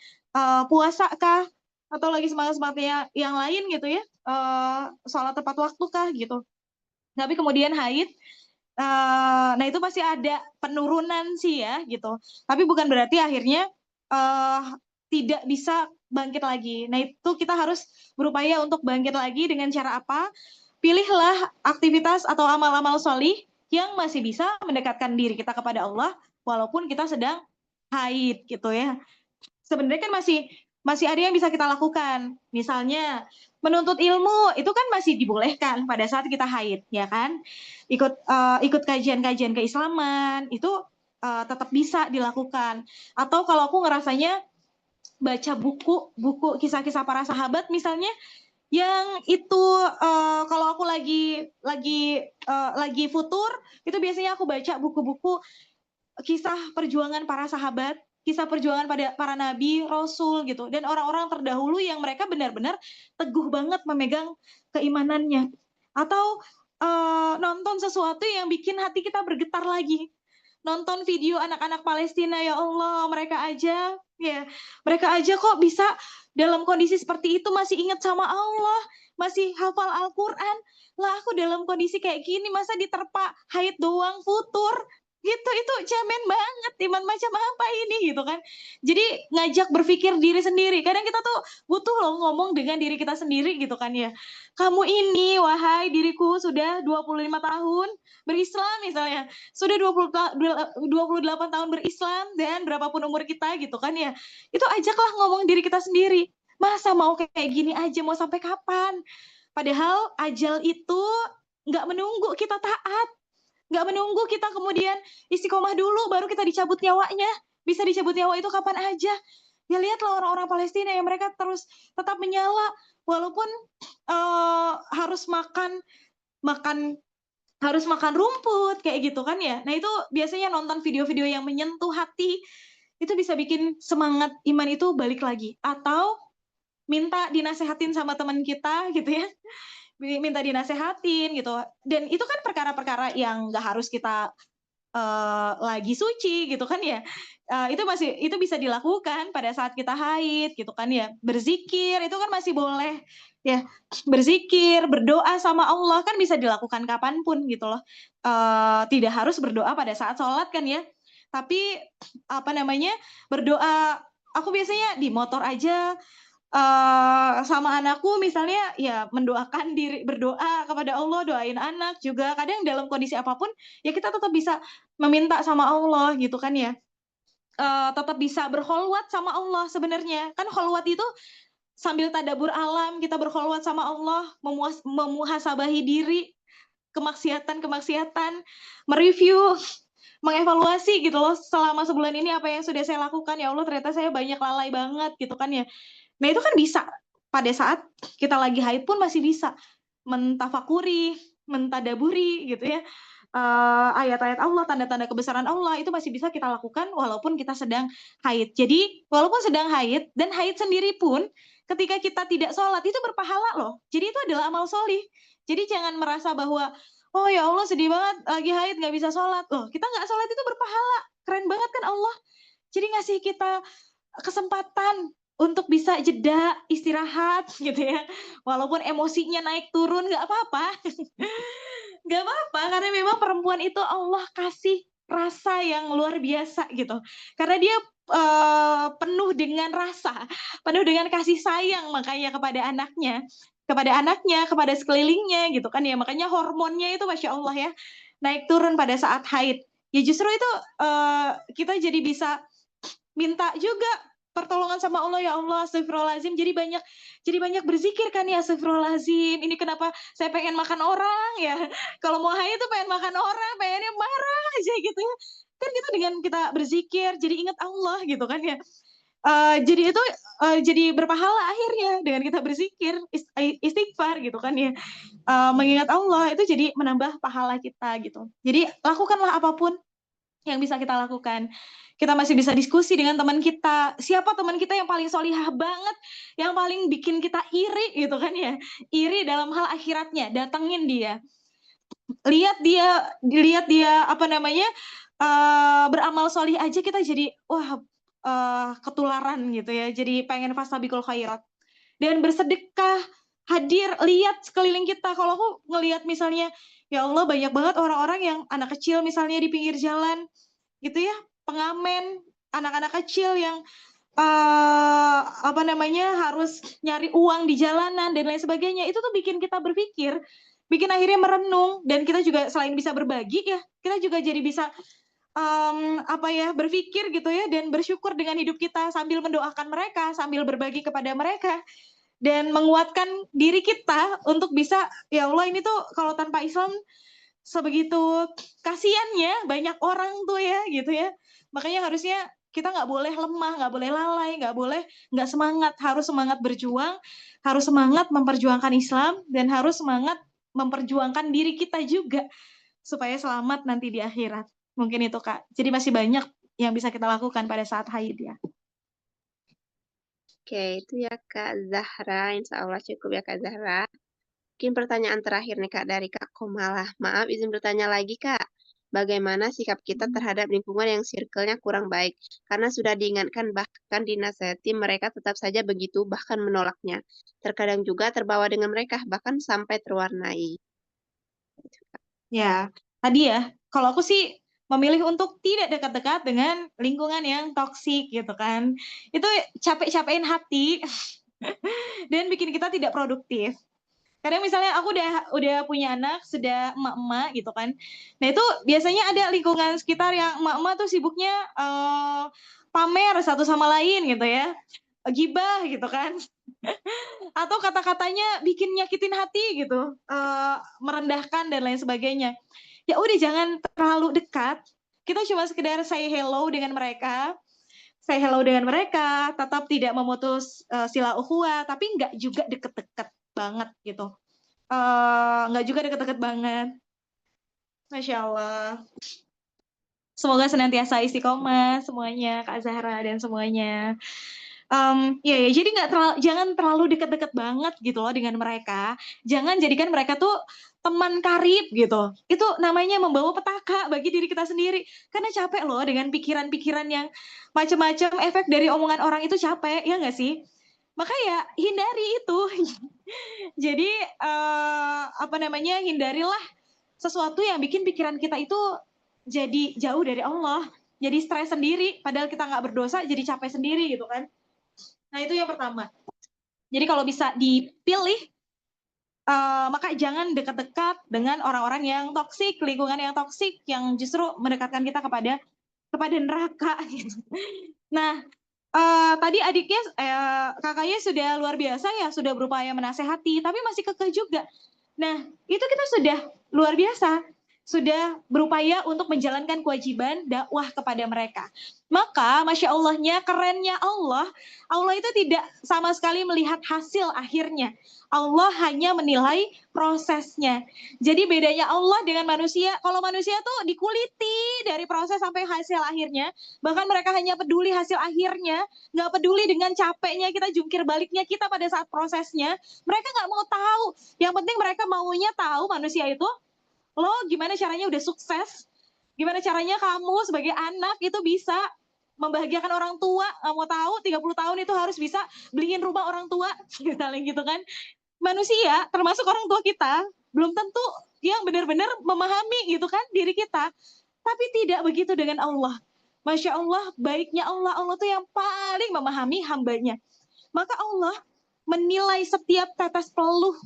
puasa kah, atau lagi semangat-semangatnya yang lain gitu ya, sholat tepat waktu kah gitu. Tapi kemudian haid, nah itu pasti ada penurunan sih ya gitu. Tapi bukan berarti akhirnya tidak bisa bangkit lagi. Nah itu kita harus berupaya untuk bangkit lagi dengan cara apa? Pilihlah aktivitas atau amal-amal sholih yang masih bisa mendekatkan diri kita kepada Allah walaupun kita sedang haid gitu ya. Sebenarnya kan masih ada yang bisa kita lakukan. Misalnya menuntut ilmu itu kan masih dibolehkan pada saat kita haid, ya kan? Ikut kajian-kajian keislaman itu tetap bisa dilakukan. Atau kalau aku ngerasanya baca buku kisah-kisah para sahabat misalnya, yang itu kalau aku lagi futur, itu biasanya aku baca buku-buku kisah perjuangan para sahabat, kisah perjuangan pada para nabi, rasul gitu, dan orang-orang terdahulu yang mereka benar-benar teguh banget memegang keimanannya. Atau nonton sesuatu yang bikin hati kita bergetar lagi, nonton video anak-anak Palestina, ya Allah, mereka aja kok bisa dalam kondisi seperti itu masih ingat sama Allah, masih hafal Al-Quran. Lah aku dalam kondisi kayak gini masa diterpa haid doang futur gitu, itu cemen banget, iman macam apa ini gitu kan. Jadi ngajak berpikir diri sendiri. Kadang kita tuh butuh loh ngomong dengan diri kita sendiri gitu kan ya. Kamu ini, wahai diriku sudah 25 tahun berislam misalnya, sudah 28 tahun berislam dan berapapun umur kita gitu kan ya. Itu ajaklah ngomong diri kita sendiri. Masa mau kayak gini aja, mau sampai kapan? Padahal ajal itu nggak menunggu kita taat. Nggak menunggu kita kemudian istiqomah dulu baru kita dicabut nyawanya. Bisa dicabut nyawa itu kapan aja. Ya lihatlah orang-orang Palestina yang mereka terus tetap menyala walaupun harus makan rumput kayak gitu kan ya. Nah itu biasanya nonton video-video yang menyentuh hati itu bisa bikin semangat iman itu balik lagi. Atau minta dinasehatin sama teman kita gitu ya, minta dinasehatin gitu. Dan itu kan perkara-perkara yang nggak harus kita lagi suci gitu kan ya. Itu bisa dilakukan pada saat kita haid gitu kan ya. Berzikir itu kan masih boleh ya. Berzikir, berdoa sama Allah kan bisa dilakukan kapanpun gitu loh. Tidak harus berdoa pada saat sholat kan ya. Tapi berdoa, aku biasanya di motor aja sama anakku misalnya ya mendoakan diri, berdoa kepada Allah, doain anak juga. Kadang dalam kondisi apapun ya kita tetap bisa meminta sama Allah gitu kan ya. Tetap bisa berkholwat sama Allah sebenarnya. Kan kholwat itu sambil tadabur alam, kita berkholwat sama Allah, memuhasabahi diri, kemaksiatan, mereview, mengevaluasi gitu loh, selama sebulan ini apa yang sudah saya lakukan. Ya Allah, ternyata saya banyak lalai banget gitu kan ya. Nah itu kan bisa pada saat kita lagi haid pun masih bisa mentafakuri, mentadaburi gitu ya. Ayat-ayat Allah, tanda-tanda kebesaran Allah itu masih bisa kita lakukan walaupun kita sedang haid. Jadi walaupun sedang haid dan haid sendiri pun ketika kita tidak sholat itu berpahala loh. Jadi itu adalah amal solih. Jadi jangan merasa bahwa oh ya Allah sedih banget lagi haid nggak bisa sholat loh. Kita nggak sholat itu berpahala. Keren banget kan Allah. Jadi ngasih kita kesempatan untuk bisa jeda, istirahat gitu ya. Walaupun emosinya naik turun nggak apa-apa. Nggak apa-apa, karena memang perempuan itu Allah kasih rasa yang luar biasa gitu. Karena dia penuh dengan rasa, penuh dengan kasih sayang makanya kepada sekelilingnya gitu kan ya. Makanya hormonnya itu Masya Allah ya, naik turun pada saat haid. Ya justru itu kita jadi bisa minta juga pertolongan sama Allah, ya Allah, astagfirullahaladzim. Jadi banyak berzikir kan ya, astagfirullahaladzim. Ini kenapa saya pengen makan orang ya? Kalau mau haid tuh pengen makan orang, pengennya marah aja gitu ya. Kan kita dengan kita berzikir, jadi ingat Allah gitu kan ya. Jadi itu jadi berpahala akhirnya dengan kita berzikir, istighfar gitu kan ya. Mengingat Allah itu jadi menambah pahala kita gitu. Jadi lakukanlah apapun yang bisa kita lakukan. Kita masih bisa diskusi dengan teman kita. Siapa teman kita yang paling solihah banget, yang paling bikin kita iri gitu kan ya. Iri dalam hal akhiratnya, datengin dia. Lihat dia beramal solih aja kita jadi wah ketularan gitu ya. Jadi pengen fastabiqul khairat. Dan bersedekah, hadir, lihat sekeliling kita. Kalau aku ngelihat misalnya, ya Allah banyak banget orang-orang yang anak kecil misalnya di pinggir jalan gitu ya, pengamen, anak-anak kecil yang harus nyari uang di jalanan dan lain sebagainya. Itu tuh bikin kita berpikir, bikin akhirnya merenung, dan kita juga selain bisa berbagi ya, kita juga jadi bisa berpikir gitu ya, dan bersyukur dengan hidup kita sambil mendoakan mereka, sambil berbagi kepada mereka, dan menguatkan diri kita untuk bisa, ya Allah ini tuh kalau tanpa Islam sebegitu kasiannya banyak orang tuh ya gitu ya. Makanya harusnya kita nggak boleh lemah, nggak boleh lalai, nggak semangat, harus semangat berjuang, harus semangat memperjuangkan Islam, dan harus semangat memperjuangkan diri kita juga supaya selamat nanti di akhirat. Mungkin itu Kak. Jadi masih banyak yang bisa kita lakukan pada saat haid ya. Oke, itu ya Kak Zahra. Insya Allah cukup ya Kak Zahra. Mungkin pertanyaan terakhir nih Kak dari Kak Komalah. Maaf izin bertanya lagi Kak. bagaimana sikap kita terhadap lingkungan yang circle-nya kurang baik. Karena sudah diingatkan bahkan dinasehati mereka tetap saja begitu bahkan menolaknya. Terkadang juga terbawa dengan mereka bahkan sampai terwarnai. Ya, tadi ya, kalau aku sih memilih untuk tidak dekat-dekat dengan lingkungan yang toksik gitu kan. Itu capek-capekin hati dan bikin kita tidak produktif. Kadang misalnya aku udah punya anak, sudah emak-emak gitu kan. Nah itu biasanya ada lingkungan sekitar yang emak-emak tuh sibuknya pamer satu sama lain gitu ya. Gibah gitu kan. Atau kata-katanya bikin nyakitin hati gitu. Merendahkan dan lain sebagainya. Ya udah jangan terlalu dekat. Kita cuma sekedar say hello dengan mereka. Say hello dengan mereka, tetap tidak memutus sila ukhuwah, tapi nggak juga deket-deket banget gitu. Nggak juga deket-deket banget. Masya Allah. Semoga senantiasa istiqomah semuanya, Kak Zahra dan semuanya. Jadi jangan terlalu deket-deket banget gitu loh dengan mereka. Jangan jadikan mereka tuh teman karib gitu. Itu namanya membawa petaka bagi diri kita sendiri. Karena capek loh dengan pikiran-pikiran yang macam-macam, efek dari omongan orang itu capek, ya nggak sih? Maka ya hindari itu. Jadi hindarilah sesuatu yang bikin pikiran kita itu jadi jauh dari Allah, jadi stres sendiri, padahal kita nggak berdosa, jadi capek sendiri gitu kan. Nah itu yang pertama. Jadi kalau bisa dipilih, maka jangan dekat-dekat dengan orang-orang yang toksik, lingkungan yang toksik, yang justru mendekatkan kita kepada neraka gitu. Nah, tadi adiknya, kakaknya sudah luar biasa ya, sudah berupaya menasehati, tapi masih kekeh juga. Nah, itu kita sudah luar biasa, sudah berupaya untuk menjalankan kewajiban dakwah kepada mereka. Maka, Masya Allahnya, kerennya Allah itu tidak sama sekali melihat hasil akhirnya. Allah hanya menilai prosesnya. Jadi bedanya Allah dengan manusia, kalau manusia tuh dikuliti dari proses sampai hasil akhirnya, bahkan mereka hanya peduli hasil akhirnya, nggak peduli dengan capeknya kita, jungkir baliknya kita pada saat prosesnya, mereka nggak mau tahu. Yang penting mereka maunya tahu manusia itu, lo gimana caranya udah sukses, gimana caranya kamu sebagai anak itu bisa membahagiakan orang tua, nggak mau tahu 30 tahun itu harus bisa beliin rumah orang tua, misalnya gitu kan. Manusia, termasuk orang tua kita, belum tentu yang benar-benar memahami gitu kan diri kita. Tapi tidak begitu dengan Allah. Masya Allah, baiknya Allah. Allah tuh yang paling memahami hambanya. Maka Allah menilai setiap tetes peluh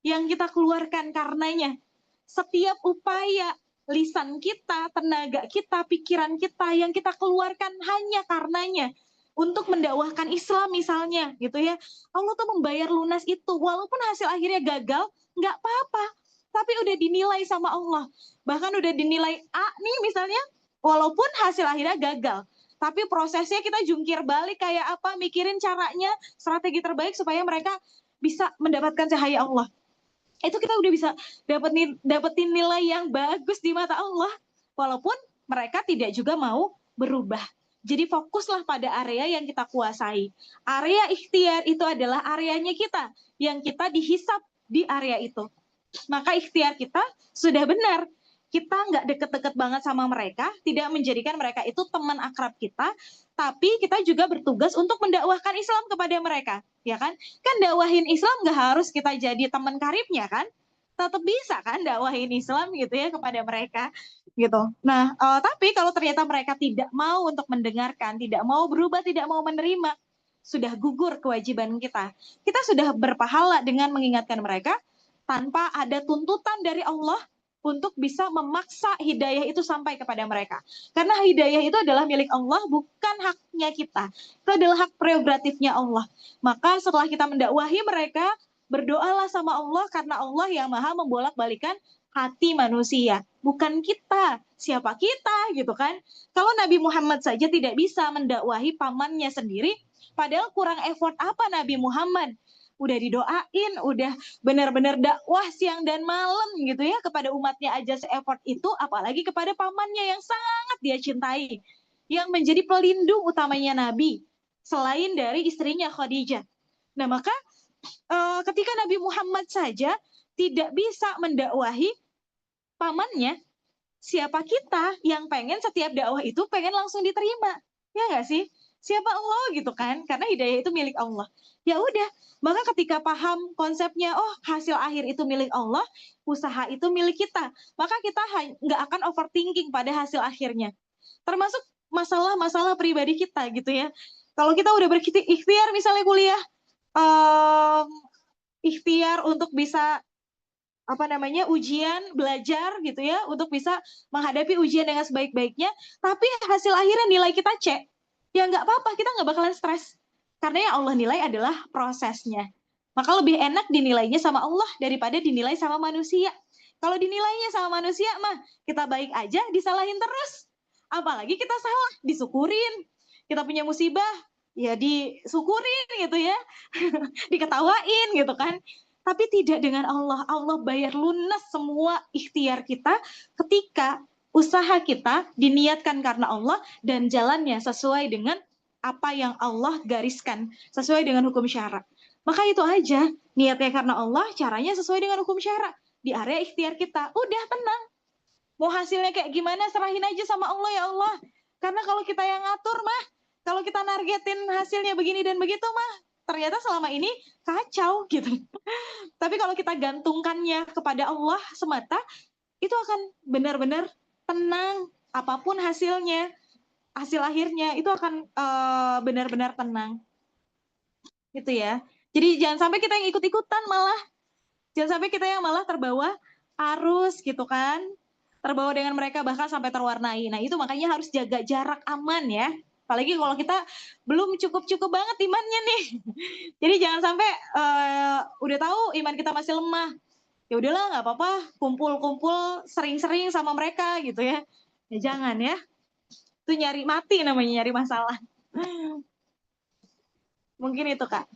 yang kita keluarkan karenanya. Setiap upaya lisan kita, tenaga kita, pikiran kita yang kita keluarkan hanya karenanya. Untuk mendakwahkan Islam misalnya gitu ya. Allah tuh membayar lunas itu. Walaupun hasil akhirnya gagal, nggak apa-apa. Tapi udah dinilai sama Allah. Bahkan udah dinilai A nih misalnya, walaupun hasil akhirnya gagal. Tapi prosesnya kita jungkir balik kayak apa, mikirin caranya, strategi terbaik supaya mereka bisa mendapatkan cahaya Allah. Itu kita udah bisa dapetin nilai yang bagus di mata Allah. Walaupun mereka tidak juga mau berubah. Jadi fokuslah pada area yang kita kuasai. Area ikhtiar itu adalah areanya kita, yang kita dihisap di area itu. Maka ikhtiar kita sudah benar. Kita nggak deket-deket banget sama mereka, tidak menjadikan mereka itu teman akrab kita, tapi kita juga bertugas untuk mendakwahkan Islam kepada mereka, ya kan? Kan dakwahin Islam nggak harus kita jadi teman karibnya kan? Tetap bisa kan dakwahin Islam gitu ya kepada mereka gitu. Nah, tapi kalau ternyata mereka tidak mau untuk mendengarkan, tidak mau berubah, tidak mau menerima, sudah gugur kewajiban kita. Kita sudah berpahala dengan mengingatkan mereka tanpa ada tuntutan dari Allah untuk bisa memaksa hidayah itu sampai kepada mereka. Karena hidayah itu adalah milik Allah, bukan haknya kita. Itu adalah hak prerogatifnya Allah. Maka setelah kita mendakwahi mereka, berdoalah sama Allah karena Allah yang maha membolak-balikan hati manusia. Bukan kita. Siapa kita gitu kan? Kalau Nabi Muhammad saja tidak bisa mendakwahi pamannya sendiri, padahal kurang effort apa Nabi Muhammad? Udah didoain, udah benar-benar dakwah siang dan malam gitu ya kepada umatnya aja se-effort itu, apalagi kepada pamannya yang sangat dia cintai, yang menjadi pelindung utamanya Nabi selain dari istrinya Khadijah. Nah maka ketika Nabi Muhammad saja tidak bisa mendakwahi pamannya, siapa kita yang pengen setiap dakwah itu pengen langsung diterima? Ya nggak sih? Siapa Allah gitu kan? Karena hidayah itu milik Allah. Ya udah, maka ketika paham konsepnya, oh hasil akhir itu milik Allah, usaha itu milik kita, maka kita nggak akan overthinking pada hasil akhirnya. Termasuk masalah-masalah pribadi kita gitu ya. Kalau kita udah berikhtiar misalnya kuliah, ikhtiar untuk bisa ujian, belajar gitu ya, untuk bisa menghadapi ujian dengan sebaik-baiknya, tapi hasil akhirnya nilai kita C, ya nggak apa-apa, kita nggak bakalan stres. Karena yang Allah nilai adalah prosesnya. Maka lebih enak dinilainya sama Allah daripada dinilai sama manusia. Kalau dinilainya sama manusia mah, kita baik aja disalahin terus. Apalagi kita salah, disyukurin. Kita punya musibah, ya disyukurin gitu ya. Diketawain gitu kan. Tapi tidak dengan Allah. Allah bayar lunas semua ikhtiar kita ketika usaha kita diniatkan karena Allah dan jalannya sesuai dengan apa yang Allah gariskan, sesuai dengan hukum syara. Maka itu aja, niatnya karena Allah, caranya sesuai dengan hukum syara. Di area ikhtiar kita, udah tenang. Mau hasilnya kayak gimana, serahin aja sama Allah ya Allah. Karena kalau kita yang ngatur mah, kalau kita nargetin hasilnya begini dan begitu mah, ternyata selama ini kacau gitu. Tapi kalau kita gantungkannya kepada Allah semata, itu akan benar-benar tenang. Apapun hasilnya, hasil akhirnya itu akan benar-benar tenang. Gitu ya. Jadi jangan sampai kita yang ikut-ikutan malah. Jangan sampai kita yang malah terbawa arus gitu kan. Terbawa dengan mereka bahkan sampai terwarnai. Nah itu makanya harus jaga jarak aman ya. Apalagi kalau kita belum cukup-cukup banget imannya nih. Jadi jangan sampai udah tahu iman kita masih lemah. Ya udahlah nggak apa-apa, kumpul-kumpul sering-sering sama mereka gitu ya. Ya jangan ya. Itu nyari mati namanya, nyari masalah. Mungkin itu Kak.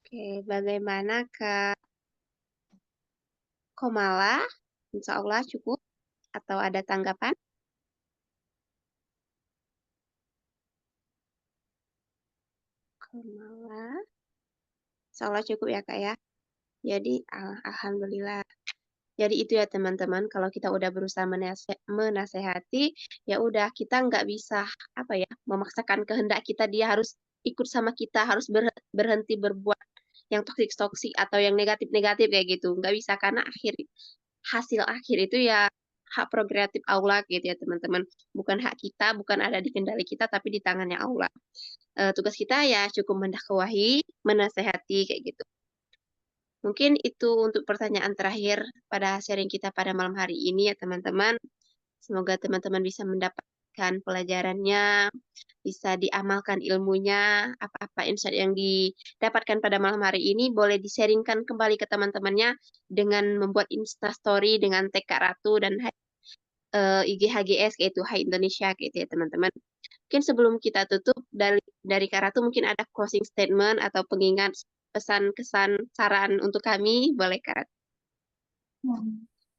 Oke, bagaimana Kak Komala? Insya Allah cukup. Atau ada tanggapan? Komala. Insya Allah cukup ya Kak ya. Jadi alhamdulillah. Jadi itu ya teman-teman, kalau kita udah berusaha menasehati, ya udah kita nggak bisa memaksakan kehendak kita dia harus ikut sama kita, harus berhenti berbuat yang toksik-toksik atau yang negatif-negatif kayak gitu. Nggak bisa karena hasil akhir itu ya hak prerogatif Allah gitu ya teman-teman. Bukan hak kita, bukan ada di kendali kita, tapi di tangannya Allah. Tugas kita ya cukup mendakwahi, menasehati kayak gitu. Mungkin itu untuk pertanyaan terakhir pada sharing kita pada malam hari ini ya teman-teman. Semoga teman-teman bisa mendapatkan pelajarannya, bisa diamalkan ilmunya, apa-apa insight yang didapatkan pada malam hari ini boleh di-sharingkan kembali ke teman-temannya dengan membuat Instastory dengan tag Kak Ratu dan IG HGS yaitu Hai Indonesia gitu ya teman-teman. Mungkin sebelum kita tutup dari Kak Ratu mungkin ada closing statement atau pengingat pesan kesan saran untuk kami boleh Kak Ratu.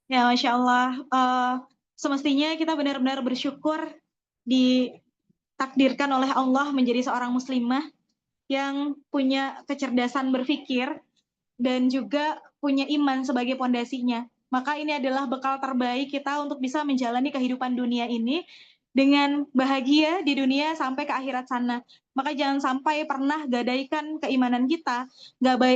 Ya Masya Allah, semestinya kita benar-benar bersyukur ditakdirkan oleh Allah menjadi seorang muslimah yang punya kecerdasan berpikir dan juga punya iman sebagai pondasinya. Maka ini adalah bekal terbaik kita untuk bisa menjalani kehidupan dunia ini dengan bahagia di dunia sampai ke akhirat sana. Maka jangan sampai pernah gadaikan keimanan kita,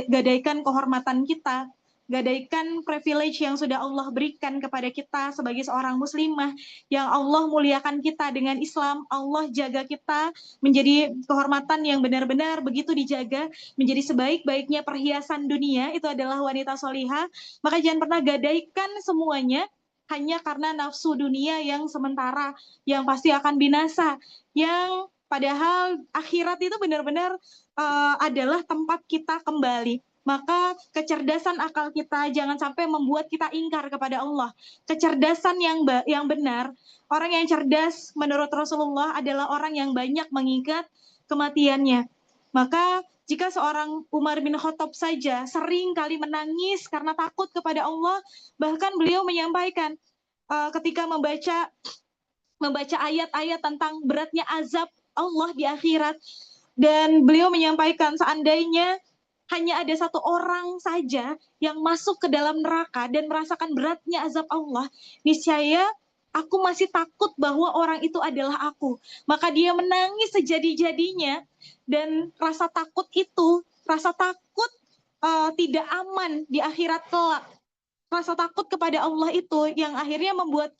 gadaikan kehormatan kita, gadaikan privilege yang sudah Allah berikan kepada kita sebagai seorang muslimah, yang Allah muliakan kita dengan Islam, Allah jaga kita menjadi kehormatan yang benar-benar begitu dijaga, menjadi sebaik-baiknya perhiasan dunia, itu adalah wanita solihah. Maka jangan pernah gadaikan semuanya hanya karena nafsu dunia yang sementara, yang pasti akan binasa, yang padahal akhirat itu benar-benar adalah tempat kita kembali. Maka kecerdasan akal kita jangan sampai membuat kita ingkar kepada Allah. Kecerdasan yang benar, orang yang cerdas menurut Rasulullah adalah orang yang banyak mengingat kematiannya. Maka jika seorang Umar bin Khattab saja sering kali menangis karena takut kepada Allah, bahkan beliau menyampaikan ketika membaca ayat-ayat tentang beratnya azab Allah di akhirat, dan beliau menyampaikan seandainya hanya ada satu orang saja yang masuk ke dalam neraka dan merasakan beratnya azab Allah, niscaya aku masih takut bahwa orang itu adalah aku. Maka dia menangis sejadi-jadinya, dan rasa takut itu, rasa takut tidak aman di akhirat kelak. Rasa takut kepada Allah itu yang akhirnya membuat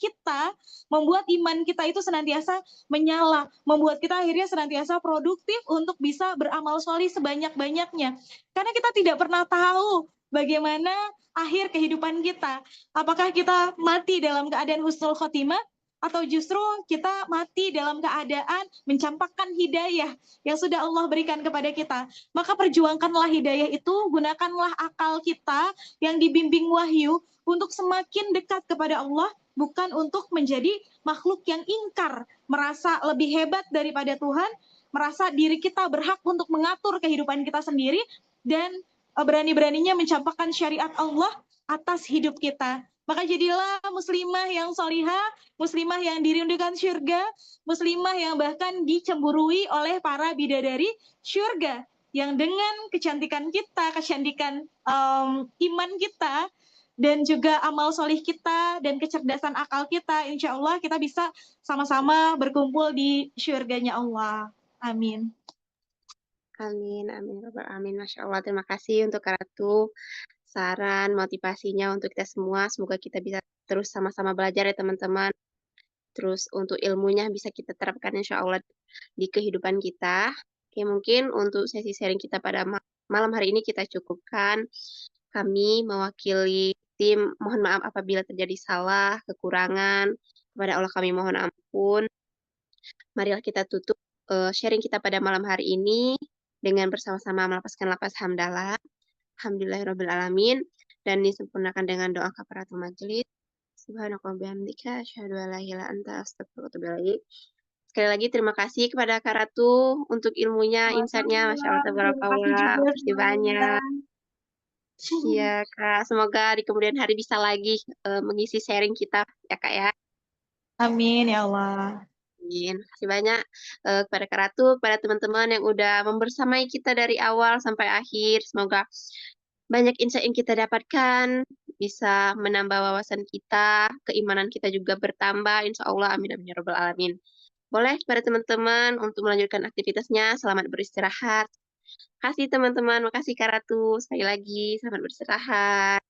iman kita itu senantiasa menyala, membuat kita akhirnya senantiasa produktif untuk bisa beramal solih sebanyak-banyaknya. Karena kita tidak pernah tahu bagaimana akhir kehidupan kita. Apakah kita mati dalam keadaan husnul khotimah, atau justru kita mati dalam keadaan mencampakkan hidayah yang sudah Allah berikan kepada kita. Maka perjuangkanlah hidayah itu, gunakanlah akal kita yang dibimbing wahyu untuk semakin dekat kepada Allah, bukan untuk menjadi makhluk yang ingkar, merasa lebih hebat daripada Tuhan, merasa diri kita berhak untuk mengatur kehidupan kita sendiri, dan berani-beraninya mencampakkan syariat Allah atas hidup kita. Maka jadilah muslimah yang solihah, muslimah yang dirindukan syurga, muslimah yang bahkan dicemburui oleh para bidadari syurga, yang dengan kecantikan kita, kecantikan iman kita, dan juga amal solih kita, dan kecerdasan akal kita, insya Allah kita bisa sama-sama berkumpul di syurganya Allah. Amin. Amin, amin, amin. Masya Allah, terima kasih untuk Kak Ratu. Saran, motivasinya untuk kita semua. Semoga kita bisa terus sama-sama belajar ya teman-teman. Terus untuk ilmunya bisa kita terapkan insya Allah di kehidupan kita. Oke, mungkin untuk sesi sharing kita pada malam hari ini kita cukupkan. Kami mewakili tim, mohon maaf apabila terjadi salah, kekurangan. Kepada Allah kami mohon ampun. Marilah kita tutup sharing kita pada malam hari ini dengan bersama-sama melepaskan lafaz hamdalah. Alhamdulillahirrabbilalamin. Dan disempurnakan dengan doa kafaratul majelis. Subhanaka wa bihamdika asyhadu an la ilaha illa anta astaghfiruka wa atubu ilaik. Sekali lagi terima kasih kepada Kak Ratu untuk ilmunya, insight-nya. Masya Allah, tabarakallah. Makasih banyak. Iya, Kak. Semoga di kemudian hari bisa lagi mengisi sharing kita, ya Kak ya. Amin ya Allah. Amin. Terima kasih banyak kepada Kak Ratu, kepada teman-teman yang udah membersamai kita dari awal sampai akhir. Semoga banyak insight yang kita dapatkan, bisa menambah wawasan kita, keimanan kita juga bertambah, insya Allah, amin, amin, ya rabbal alamin. Boleh kepada teman-teman untuk melanjutkan aktivitasnya, selamat beristirahat. Makasih teman-teman, makasih Kak Ratu, sekali lagi, selamat beristirahat.